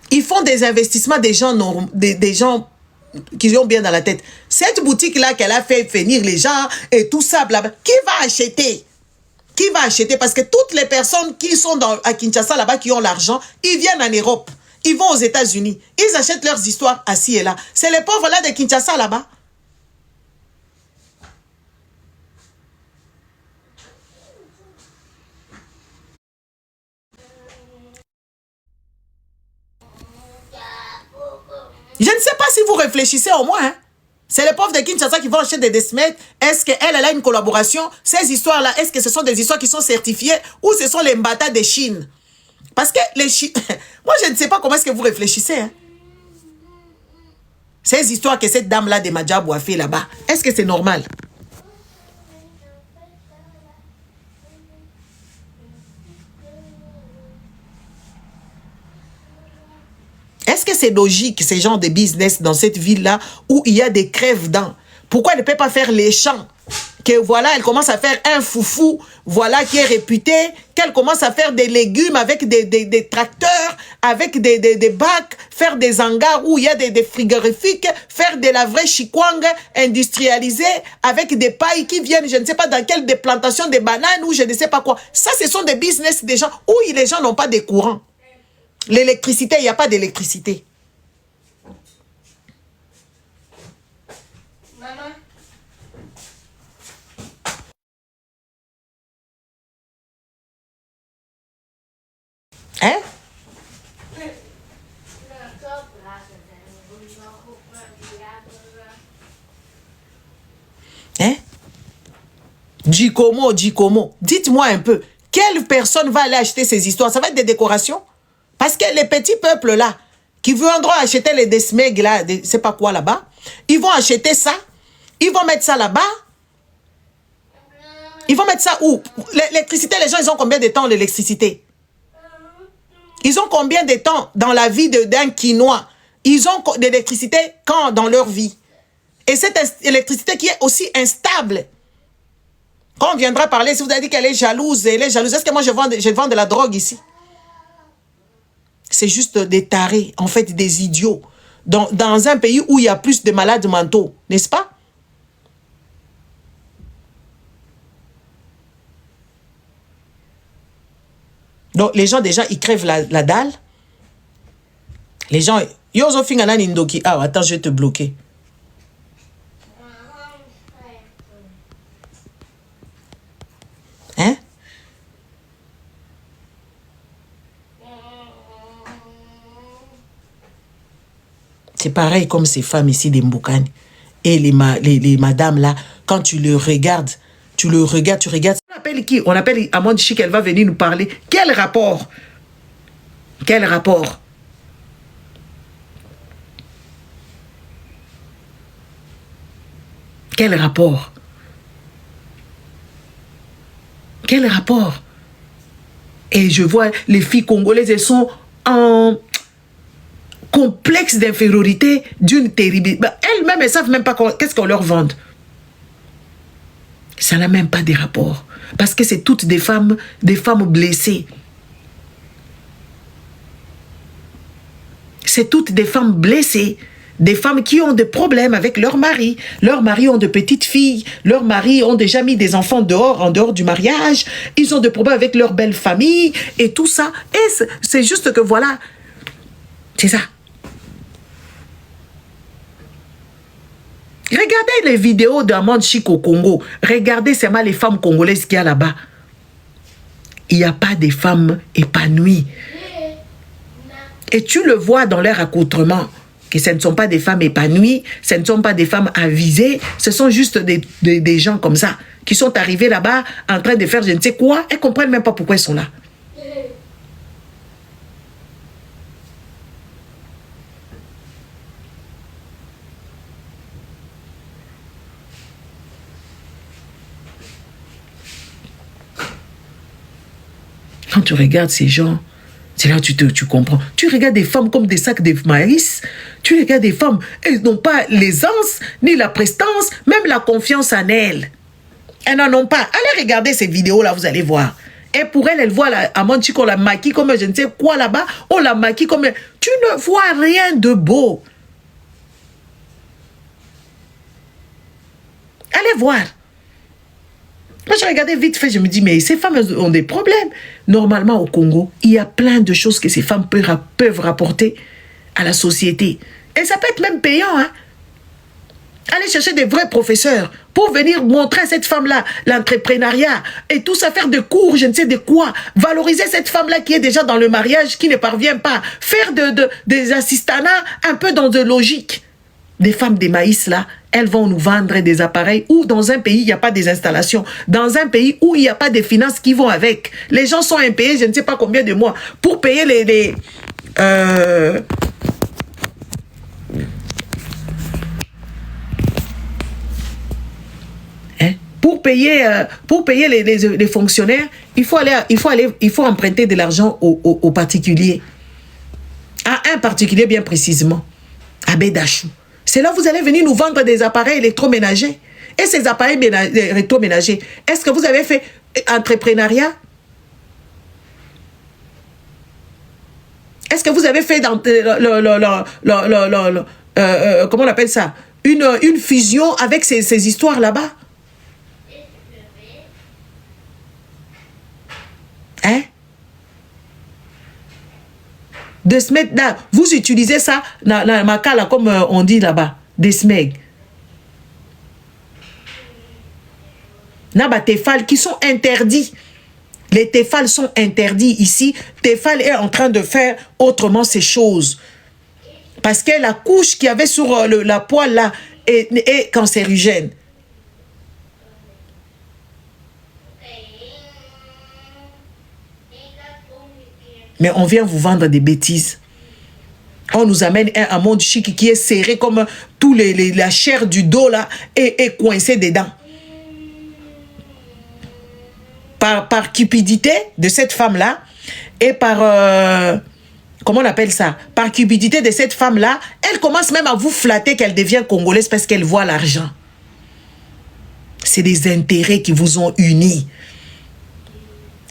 ils font des investissements des gens qui ont bien dans la tête. Cette boutique-là qu'elle a fait venir les gens et tout ça, blabla, qui va acheter? Qui va acheter? Parce que toutes les personnes qui sont à Kinshasa là-bas, qui ont l'argent, ils viennent en Europe. Ils vont aux États-Unis. Ils achètent leurs histoires assis et là. C'est les pauvres là de Kinshasa là-bas. Je ne sais pas si vous réfléchissez au moins. Hein? C'est les pauvres de Kinshasa qui vont acheter des Desmet. Est-ce qu'elle a une collaboration? Ces histoires-là, est-ce que ce sont des histoires qui sont certifiées ou ce sont les Mbata de Chine? Parce que les Chine... Moi, je ne sais pas comment est-ce que vous réfléchissez. Hein? Ces histoires que cette dame-là de Madjabou a fait là-bas, est-ce que c'est normal? Est-ce que c'est logique, ces genres de business dans cette ville-là où il y a des crèves-dents? Pourquoi elle ne peut pas faire les champs? Que voilà, elle commence à faire un foufou, voilà, qui est réputé, qu'elle commence à faire des légumes avec des tracteurs, avec des bacs, faire des hangars où il y a des frigorifiques, faire de la vraie chikwang industrialisée avec des pailles qui viennent, je ne sais pas dans quelle des plantations de bananes ou je ne sais pas quoi. Ça, ce sont des business des gens où les gens n'ont pas de courant. L'électricité, il n'y a pas d'électricité. Maman. Hein? Hein? Djikomo. Dites-moi un peu, quelle personne va aller acheter ces histoires? Ça va être des décorations? Parce que les petits peuples là, qui viendront acheter les desmegs là, c'est pas quoi là-bas, ils vont acheter ça, ils vont mettre ça là-bas. Ils vont mettre ça où? L'électricité, les gens, ils ont combien de temps l'électricité? Ils ont combien de temps dans la vie d'un Quinois? Ils ont de l'électricité quand dans leur vie? Et cette électricité qui est aussi instable. Quand on viendra parler, si vous avez dit qu'elle est jalouse, est-ce que moi je vends de la drogue ici? C'est juste des tarés, en fait, des idiots. Dans un pays où il y a plus de malades mentaux, n'est-ce pas? Donc, les gens, déjà, ils crèvent la dalle. Les gens... Yozo Fingana Nindoki. Ah, attends, je vais te bloquer. Hein? C'est pareil comme ces femmes ici des Mboukani. Et les madames là, quand tu le regardes, tu regardes. On appelle qui? On appelle Amand Chic, elle va venir nous parler. Quel rapport? Quel rapport? Quel rapport? Quel rapport? Et je vois les filles congolaises, elles sont en complexe d'infériorité d'une terrible... Ben, elles-mêmes, elles ne savent même pas qu'est-ce qu'on leur vend. Ça n'a même pas de rapport. Parce que c'est toutes des femmes blessées. c'est toutes des femmes blessées. Des femmes qui ont des problèmes avec leur mari. Leurs maris ont de petites filles. Leurs maris ont déjà mis des enfants dehors, en dehors du mariage. Ils ont des problèmes avec leur belle famille et tout ça. Et c'est juste que voilà, c'est ça. Regardez les vidéos d'Amande Chic au Congo. Regardez seulement les femmes congolaises qu'il y a là-bas. Il n'y a pas des femmes épanouies. Et tu le vois dans leur accoutrement. Que ce ne sont pas des femmes épanouies, ce ne sont pas des femmes avisées, ce sont juste des gens comme ça, qui sont arrivés là-bas en train de faire je ne sais quoi, elles ne comprennent même pas pourquoi ils sont là. Quand tu regardes ces gens, c'est là que tu comprends. Tu regardes des femmes comme des sacs de maïs. Tu regardes des femmes, elles n'ont pas l'aisance, ni la prestance, même la confiance en elles. Elles n'en ont pas. Allez regarder ces vidéos-là, vous allez voir. Et pour elle, elle voit Amande Chic, on la maquille comme je ne sais quoi là-bas. On la maquille comme... Tu ne vois rien de beau. Allez voir. Moi, je regardais vite fait, je me dis, mais ces femmes ont des problèmes. Normalement, au Congo, il y a plein de choses que ces femmes peuvent rapporter à la société. Et ça peut être même payant, hein. Allez chercher des vrais professeurs pour venir montrer à cette femme-là l'entrepreneuriat et tout ça, faire des cours, je ne sais de quoi. Valoriser cette femme-là qui est déjà dans le mariage, qui ne parvient pas. Faire des assistanats un peu dans de logique. Des femmes des maïs, là, elles vont nous vendre des appareils où dans un pays, il n'y a pas des installations. Dans un pays où il n'y a pas de finances qui vont avec. Les gens sont impayés, je ne sais pas combien de mois, pour payer pour payer les fonctionnaires, il faut emprunter de l'argent aux particuliers. À un particulier bien précisément, à Bédachou. C'est là que vous allez venir nous vendre des appareils électroménagers. Et ces appareils électroménagers, est-ce que vous avez fait entrepreneuriat? Est-ce que vous avez fait dans comment on appelle ça? Une fusion avec ces histoires là-bas? Hein? De SMEG, là, vous utilisez ça dans ma cas, là, comme on dit là-bas, des SMEG. Naba Tefal qui sont interdits. Les Tefal sont interdits ici. Tefal est en train de faire autrement ces choses. Parce que la couche qu'il y avait sur la poêle là est cancérigène. Mais on vient vous vendre des bêtises. On nous amène un monde chic qui est serré comme la chair du dos là est coincée dedans. Par cupidité de cette femme-là et par... comment on appelle ça? Par cupidité de cette femme-là, elle commence même à vous flatter qu'elle devient congolaise parce qu'elle voit l'argent. C'est des intérêts qui vous ont unis.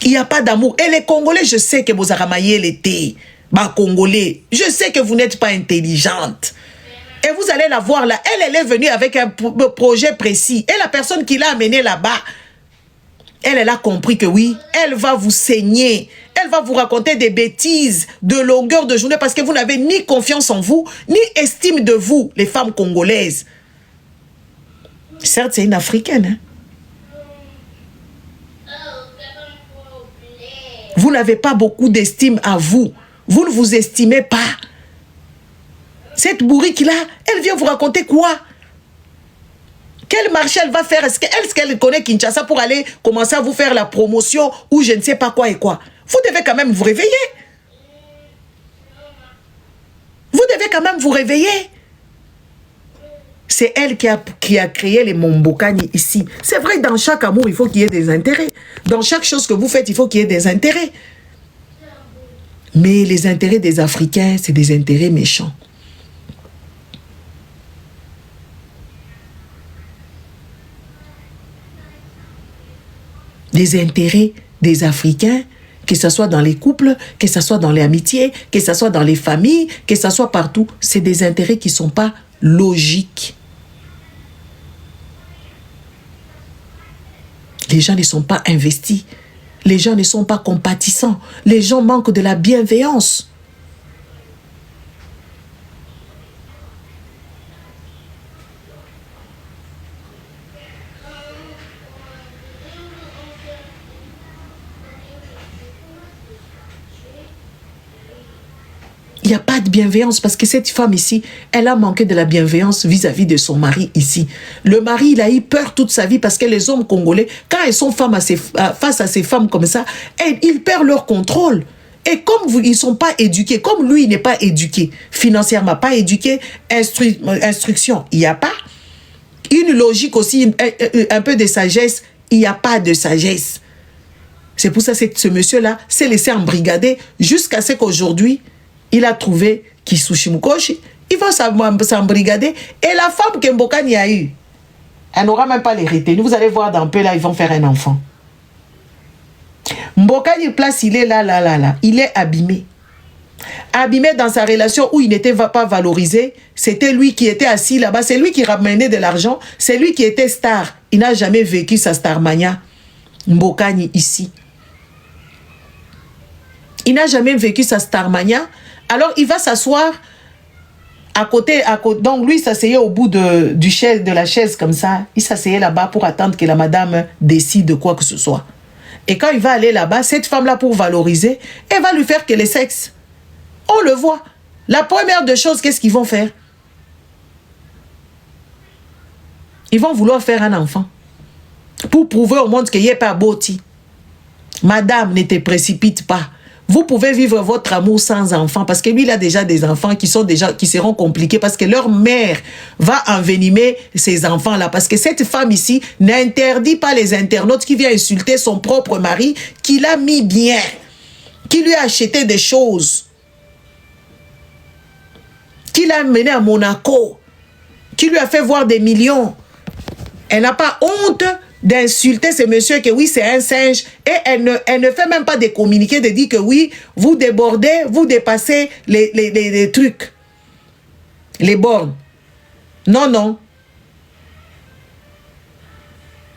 Il n'y a pas d'amour. Et les Congolais, je sais que vous aramaillez l'été. Bah, Congolais, je sais que vous n'êtes pas intelligente. Et vous allez la voir là. Elle est venue avec un projet précis. Et la personne qui l'a amenée là-bas, elle a compris que oui, elle va vous saigner. Elle va vous raconter des bêtises de longueur de journée parce que vous n'avez ni confiance en vous, ni estime de vous, les femmes congolaises. Certes, c'est une Africaine, hein. Vous n'avez pas beaucoup d'estime à vous. Vous ne vous estimez pas. Cette bourrique-là, elle vient vous raconter quoi? Quel marché elle va faire? Est-ce qu'elle connaît Kinshasa pour aller commencer à vous faire la promotion ou je ne sais pas quoi et quoi? Vous devez quand même vous réveiller. Vous devez quand même vous réveiller. C'est elle qui a créé les Mombokani ici. C'est vrai, dans chaque amour, il faut qu'il y ait des intérêts. Dans chaque chose que vous faites, il faut qu'il y ait des intérêts. Mais les intérêts des Africains, c'est des intérêts méchants. Les intérêts des Africains, que ce soit dans les couples, que ce soit dans les amitiés, que ce soit dans les familles, que ce soit partout. C'est des intérêts qui ne sont pas logiques. Les gens ne sont pas investis. Les gens ne sont pas compatissants. Les gens manquent de la bienveillance. Il n'y a pas de bienveillance parce que cette femme ici, elle a manqué de la bienveillance vis-à-vis de son mari ici. Le mari, il a eu peur toute sa vie parce que les hommes congolais, quand ils sont face à ces femmes comme ça, ils perdent leur contrôle. Et comme ils ne sont pas éduqués, comme lui, il n'est pas éduqué, financièrement pas éduqué, instruction, il n'y a pas. Une logique aussi, un peu de sagesse, il n'y a pas de sagesse. C'est pour ça que ce monsieur-là s'est laissé embrigader jusqu'à ce qu'aujourd'hui, il a trouvé Kisushimkoshi, il va s'embrigader. Et la femme que Mbokani a eue, elle n'aura même pas les retenues. Vous allez voir dans peu là, ils vont faire un enfant. Mbokani place, il est là. Il est abîmé. Abîmé dans sa relation où il n'était pas valorisé. C'était lui qui était assis là-bas. C'est lui qui ramenait de l'argent. C'est lui qui était star. Il n'a jamais vécu sa starmania. Mbokani ici. Il n'a jamais vécu sa starmania. Alors, il va s'asseoir à côté. Donc, lui, il s'asseyait au bout de la chaise comme ça. Il s'asseyait là-bas pour attendre que la madame décide de quoi que ce soit. Et quand il va aller là-bas, cette femme-là, pour valoriser, elle va lui faire que le sexe. On le voit. La première des choses, qu'est-ce qu'ils vont faire? Ils vont vouloir faire un enfant. Pour prouver au monde qu'il n'y a pas beauty. Madame, ne te précipite pas. Vous pouvez vivre votre amour sans enfant parce que lui, il a déjà des enfants qui seront compliqués parce que leur mère va envenimer ces enfants-là. Parce que cette femme ici n'interdit pas les internautes qui viennent insulter son propre mari, qui l'a mis bien, qui lui a acheté des choses, qui l'a mené à Monaco, qui lui a fait voir des millions. Elle n'a pas honte d'insulter ce monsieur que oui, c'est un singe. Et elle ne fait même pas de communiquer, de dire que oui, vous débordez, vous dépassez les trucs, les bornes. Non.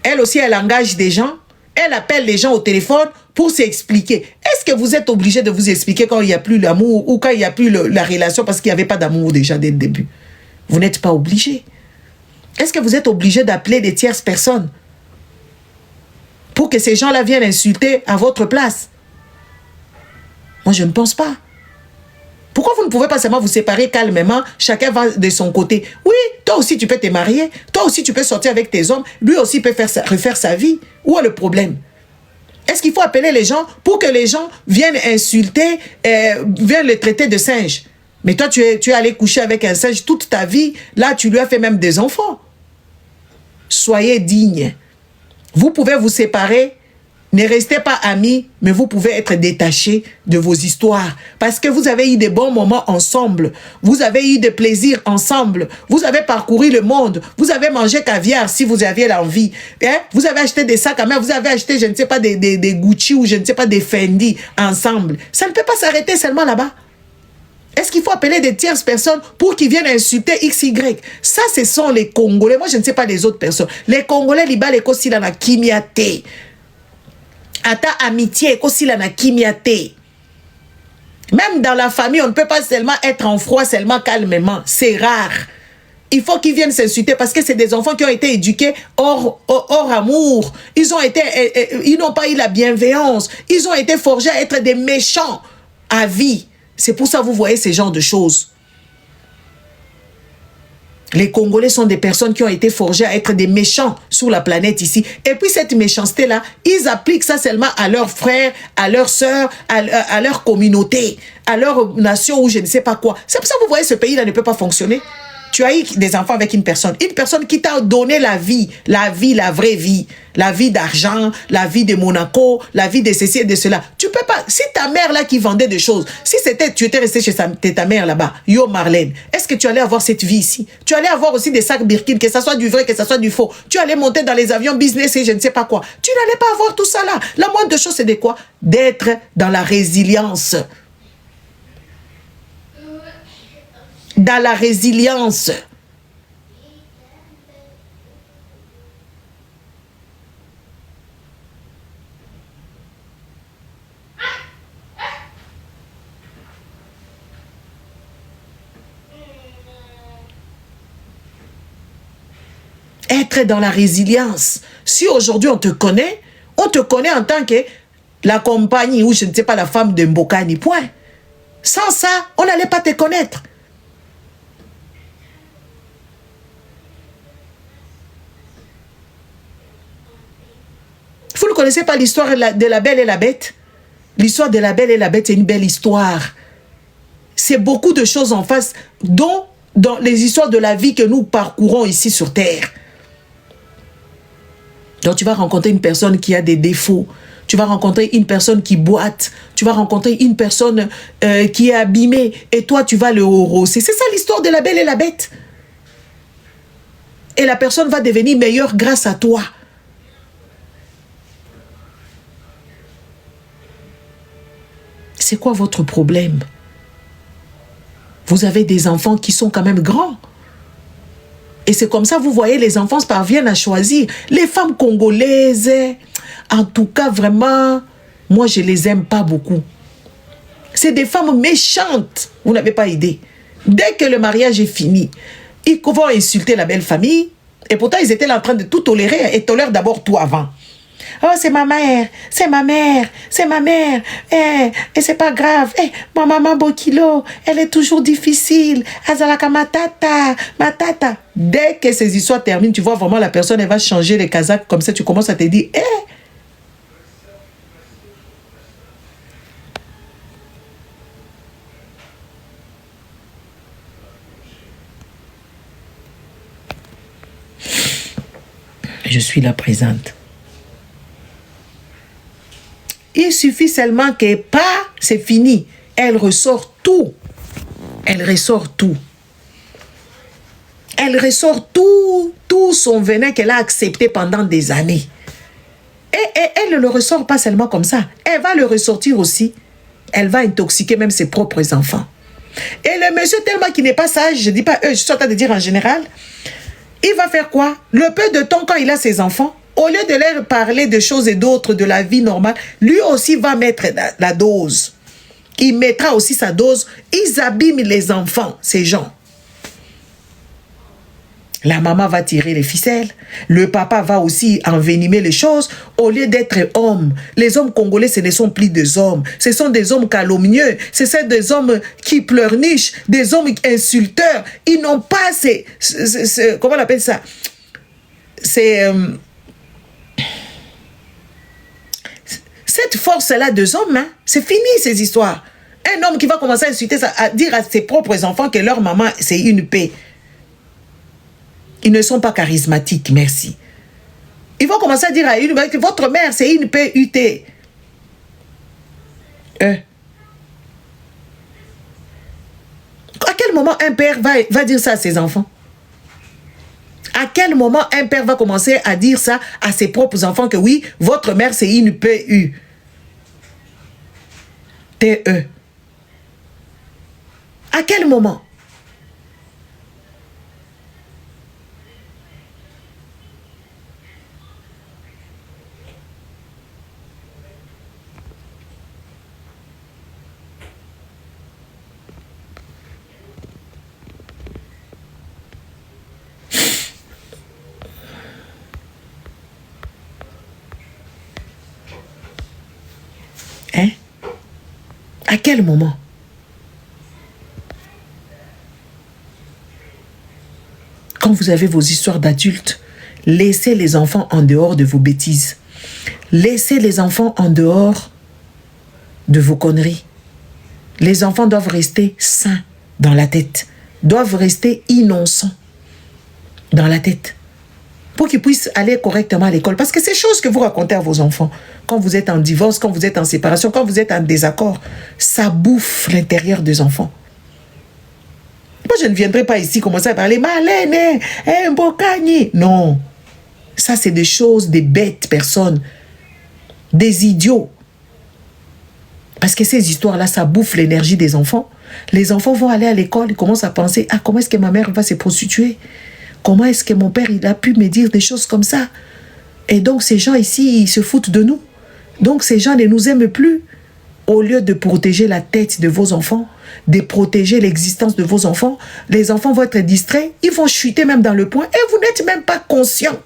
Elle aussi, elle engage des gens. Elle appelle les gens au téléphone pour s'expliquer. Est-ce que vous êtes obligé de vous expliquer quand il n'y a plus l'amour ou quand il n'y a plus la relation parce qu'il n'y avait pas d'amour déjà dès le début? Vous n'êtes pas obligé. Est-ce que vous êtes obligé d'appeler des tierces personnes pour que ces gens-là viennent insulter à votre place? Moi, je ne pense pas. Pourquoi vous ne pouvez pas seulement vous séparer calmement? Chacun va de son côté. Oui, toi aussi, tu peux te marier. Toi aussi, tu peux sortir avec tes hommes. Lui aussi peut refaire sa vie. Où est le problème? Est-ce qu'il faut appeler les gens pour que les gens viennent insulter, viennent les traiter de singes? Mais toi, tu es allé coucher avec un singe toute ta vie. Là, tu lui as fait même des enfants. Soyez dignes. Vous pouvez vous séparer, ne restez pas amis, mais vous pouvez être détachés de vos histoires. Parce que vous avez eu des bons moments ensemble. Vous avez eu des plaisirs ensemble. Vous avez parcouru le monde. Vous avez mangé caviar si vous aviez l'envie. Hein? Vous avez acheté des sacs à main. Vous avez acheté, je ne sais pas, des Gucci ou je ne sais pas, des Fendi ensemble. Ça ne peut pas s'arrêter seulement là-bas. Est-ce qu'il faut appeler des tierces personnes pour qu'ils viennent insulter XY? Ça, ce sont les Congolais. Moi, je ne sais pas les autres personnes. Les Congolais, les balles, les la kimiate. Ata amitié, la kimiate. Même dans la famille, on ne peut pas seulement être en froid, seulement calmement. C'est rare. Il faut qu'ils viennent s'insulter parce que c'est des enfants qui ont été éduqués hors amour. Ils n'ont pas eu la bienveillance. Ils ont été forgés à être des méchants à vie. C'est pour ça que vous voyez ces genres de choses. Les Congolais sont des personnes qui ont été forgées à être des méchants sur la planète ici. Et puis cette méchanceté-là, ils appliquent ça seulement à leurs frères, à leurs sœurs, à leur communauté, à leur nation ou je ne sais pas quoi. C'est pour ça que vous voyez ce pays-là ne peut pas fonctionner. Tu as eu des enfants avec une personne qui t'a donné la vie, la vraie vie, la vie d'argent, la vie de Monaco, la vie de ceci et de cela. Tu peux pas, si ta mère là qui vendait des choses, si tu étais resté chez ta mère là-bas, yo Marlène, est-ce que tu allais avoir cette vie ici? Tu allais avoir aussi des sacs Birkin, que ça soit du vrai, que ça soit du faux. Tu allais monter dans les avions business et je ne sais pas quoi. Tu n'allais pas avoir tout ça là. La moindre chose c'est de quoi? D'être dans la résilience. Dans la résilience. Être dans la résilience. Si aujourd'hui on te connaît en tant que la compagnie ou je ne sais pas la femme de Mbokani, point. Sans ça, on n'allait pas te connaître. Vous ne connaissez pas l'histoire de la Belle et la Bête? L'histoire de la Belle et la Bête, c'est une belle histoire. C'est beaucoup de choses en face, dont dans les histoires de la vie que nous parcourons ici sur Terre. Donc tu vas rencontrer une personne qui a des défauts. Tu vas rencontrer une personne qui boite. Tu vas rencontrer une personne qui est abîmée. Et toi, tu vas le hausser. C'est ça l'histoire de la Belle et la Bête. Et la personne va devenir meilleure grâce à toi. C'est quoi votre problème? Vous avez des enfants qui sont quand même grands. Et c'est comme ça, vous voyez, les enfants parviennent à choisir. Les femmes congolaises, en tout cas, vraiment, moi, je les aime pas beaucoup. C'est des femmes méchantes. Vous n'avez pas idée. Dès que le mariage est fini, ils vont insulter la belle famille. Et pourtant, ils étaient là en train de tout tolérer et tolèrent d'abord tout avant. Oh, c'est ma mère, c'est ma mère, c'est ma mère. Et c'est pas grave. Ma maman Bokilo, elle est toujours difficile. Azalaka matata, matata. Dès que ces histoires terminent, tu vois vraiment la personne, elle va changer les casaques. Comme ça, tu commences à te dire, je suis là présente. Il suffit seulement que c'est fini. Elle ressort tout. Elle ressort tout. Elle ressort tout son venin qu'elle a accepté pendant des années. Et elle ne le ressort pas seulement comme ça. Elle va le ressortir aussi. Elle va intoxiquer même ses propres enfants. Et le monsieur tellement qu'il n'est pas sage, je ne dis pas eux, je suis en train de dire en général, il va faire quoi? Le peu de temps quand il a ses enfants, au lieu de leur parler de choses et d'autres de la vie normale, lui aussi va mettre la dose. Il mettra aussi sa dose. Ils abîment les enfants, ces gens. La maman va tirer les ficelles. Le papa va aussi envenimer les choses. Au lieu d'être hommes, les hommes congolais, ce ne sont plus des hommes. Ce sont des hommes calomnieux. Ce sont des hommes qui pleurnichent, des hommes insulteurs. Ils n'ont pas comment on appelle ça? Cette force-là des hommes, hein, c'est fini ces histoires. Un homme qui va commencer à insulter, à dire à ses propres enfants que leur maman, c'est une paix. Ils ne sont pas charismatiques, merci. Ils vont commencer à dire à une que votre mère, c'est une paix UT. À quel moment un père va dire ça à ses enfants? À quel moment un père va commencer à dire ça à ses propres enfants que oui, votre mère c'est une PU. TE. À quel moment? Hein? À quel moment? Quand vous avez vos histoires d'adultes, laissez les enfants en dehors de vos bêtises. Laissez les enfants en dehors de vos conneries. Les enfants doivent rester sains dans la tête. doivent rester innocents dans la tête pour qu'ils puissent aller correctement à l'école. Parce que ces choses que vous racontez à vos enfants, quand vous êtes en divorce, quand vous êtes en séparation, quand vous êtes en désaccord, ça bouffe l'intérieur des enfants. Moi, je ne viendrai pas ici commencer à parler Malène, Mbokani. Non. Ça, c'est des choses, des bêtes personnes, des idiots. Parce que ces histoires-là, ça bouffe l'énergie des enfants. Les enfants vont aller à l'école, ils commencent à penser, ah, comment est-ce que ma mère va se prostituer? Comment est-ce que mon père, il a pu me dire des choses comme ça? Et donc, ces gens ici, ils se foutent de nous. Donc, ces gens ne nous aiment plus. Au lieu de protéger la tête de vos enfants, de protéger l'existence de vos enfants, les enfants vont être distraits, ils vont chuter même dans le point et vous n'êtes même pas conscient.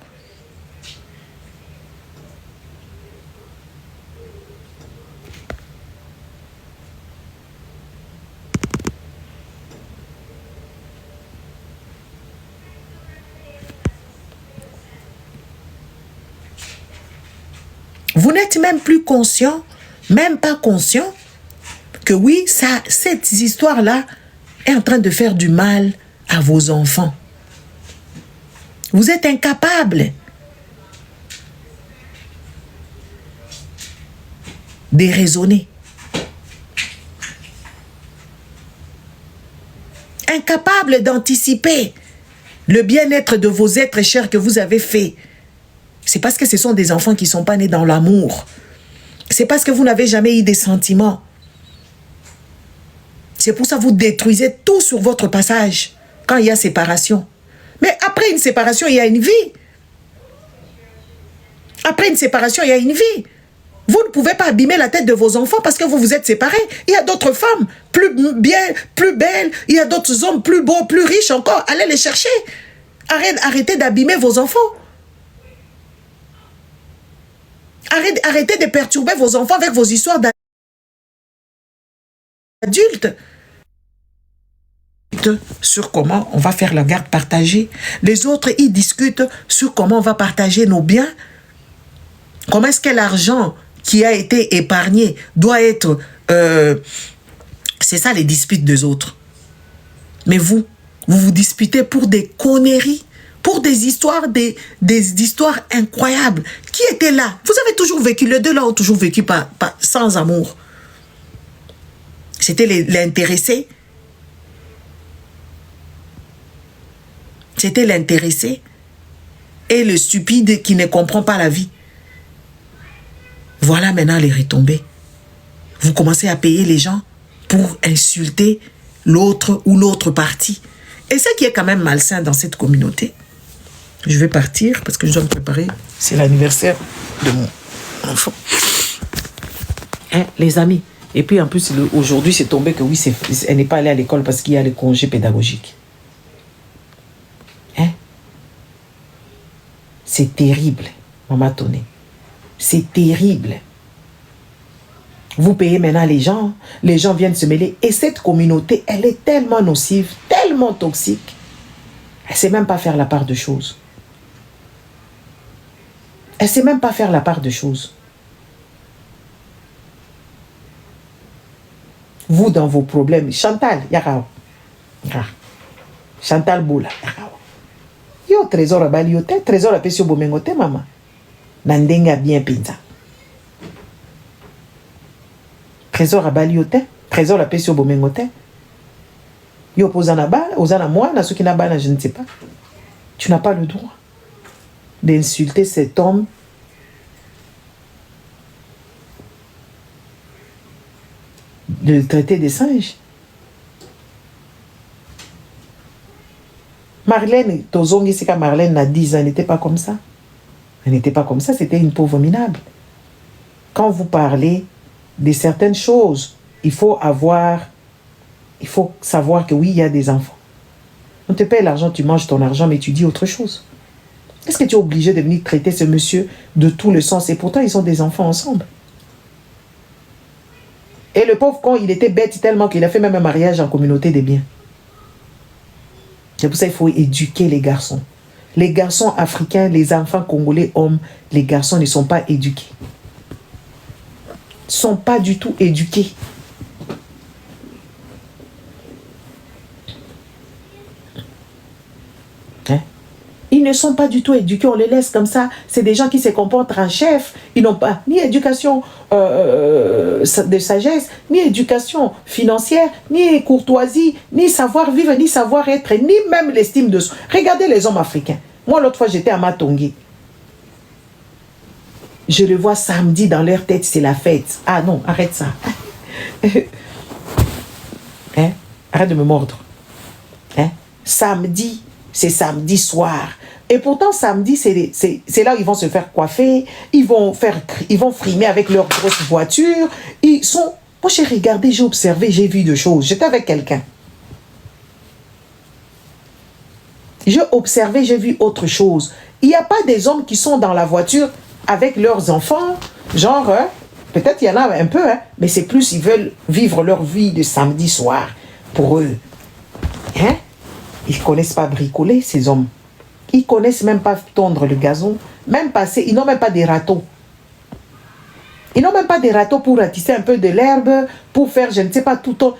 Vous n'êtes même plus conscient, même pas conscient, que oui, ça, cette histoire-là est en train de faire du mal à vos enfants. Vous êtes incapable de raisonner. Incapable d'anticiper le bien-être de vos êtres chers que vous avez fait. C'est parce que ce sont des enfants qui ne sont pas nés dans l'amour. C'est parce que vous n'avez jamais eu des sentiments. C'est pour ça que vous détruisez tout sur votre passage quand il y a séparation. Mais après une séparation, il y a une vie. Après une séparation, il y a une vie. Vous ne pouvez pas abîmer la tête de vos enfants parce que vous vous êtes séparés. Il y a d'autres femmes plus bien, plus belles. Il y a d'autres hommes plus beaux, plus riches encore. Allez les chercher. Arrêtez d'abîmer vos enfants. Arrêtez de perturber vos enfants avec vos histoires d'adultes. Sur comment on va faire la garde partagée. Les autres, ils discutent sur comment on va partager nos biens. Comment est-ce que l'argent qui a été épargné doit être... c'est ça les disputes des autres. Mais vous vous disputez pour des conneries, pour des histoires, des histoires incroyables. Qui était là? Vous avez toujours vécu, les deux là ont toujours vécu sans amour. C'était l'intéressé. C'était l'intéressé et le stupide qui ne comprend pas la vie. Voilà maintenant les retombées. Vous commencez à payer les gens pour insulter l'autre ou l'autre partie. Et ce qui est quand même malsain dans cette communauté, je vais partir parce que je dois me préparer. C'est l'anniversaire de mon enfant. Hein, les amis. Et puis en plus, aujourd'hui, c'est tombé que oui, elle n'est pas allée à l'école parce qu'il y a le congé pédagogique. Hein? C'est terrible, Maman Toné. C'est terrible. Vous payez maintenant les gens viennent se mêler. Et cette communauté, elle est tellement nocive, tellement toxique. Elle ne sait même pas faire la part de choses. Elle ne sait même pas faire la part de choses. Vous, dans vos problèmes, Chantal, Yarao. Chantal Boula, Yarao. Yo, trésor à baliote, trésor à pesio bomengote, maman. Nandenga bien pinza. Trésor à baliote, trésor à pesio bomengote. Yo, posana bal, osana moi, na qui n'a bal, je ne sais pas. Tu n'as pas le droit d'insulter cet homme de le traiter des singes. Marlène, Tozongi Sika Marlène a 10 ans, elle n'était pas comme ça. Elle n'était pas comme ça, c'était une pauvre minable. Quand vous parlez de certaines choses, il faut savoir que oui, il y a des enfants. On te paye l'argent, tu manges ton argent, mais tu dis autre chose. Est-ce que tu es obligé de venir traiter ce monsieur de tout le sens? Et pourtant, ils ont des enfants ensemble. Et le pauvre con, il était bête tellement qu'il a fait même un mariage en communauté des biens. C'est pour ça qu'il faut éduquer les garçons. Les garçons africains, les enfants congolais, hommes, les garçons ne sont pas éduqués. Ils ne sont pas du tout éduqués. ne sont pas du tout éduqués, on les laisse comme ça. C'est des gens qui se comportent en chef. Ils n'ont pas ni éducation de sagesse, ni éducation financière, ni courtoisie, ni savoir-vivre, ni savoir-être, ni même l'estime de soi. Regardez les hommes africains. Moi, l'autre fois, j'étais à Matongi. Je le vois samedi, dans leur tête, c'est la fête. Ah non, arrête ça. Hein? Arrête de me mordre. Hein? Samedi, c'est samedi soir. Et pourtant, samedi, c'est là où ils vont se faire coiffer, ils vont frimer avec leur grosse voiture. Ils sont... Moi, j'ai regardé, j'ai observé, j'ai vu des choses. J'étais avec quelqu'un. J'ai observé, j'ai vu autre chose. Il n'y a pas des hommes qui sont dans la voiture avec leurs enfants, genre, peut-être il y en a un peu, mais c'est plus, ils veulent vivre leur vie de samedi soir pour eux. Hein? Ils ne connaissent pas bricoler, ces hommes. Ils ne connaissent même pas tondre le gazon, même passer, ils n'ont même pas des râteaux. Ils n'ont même pas des râteaux pour ratisser un peu de l'herbe, pour faire, je ne sais pas, tout autre.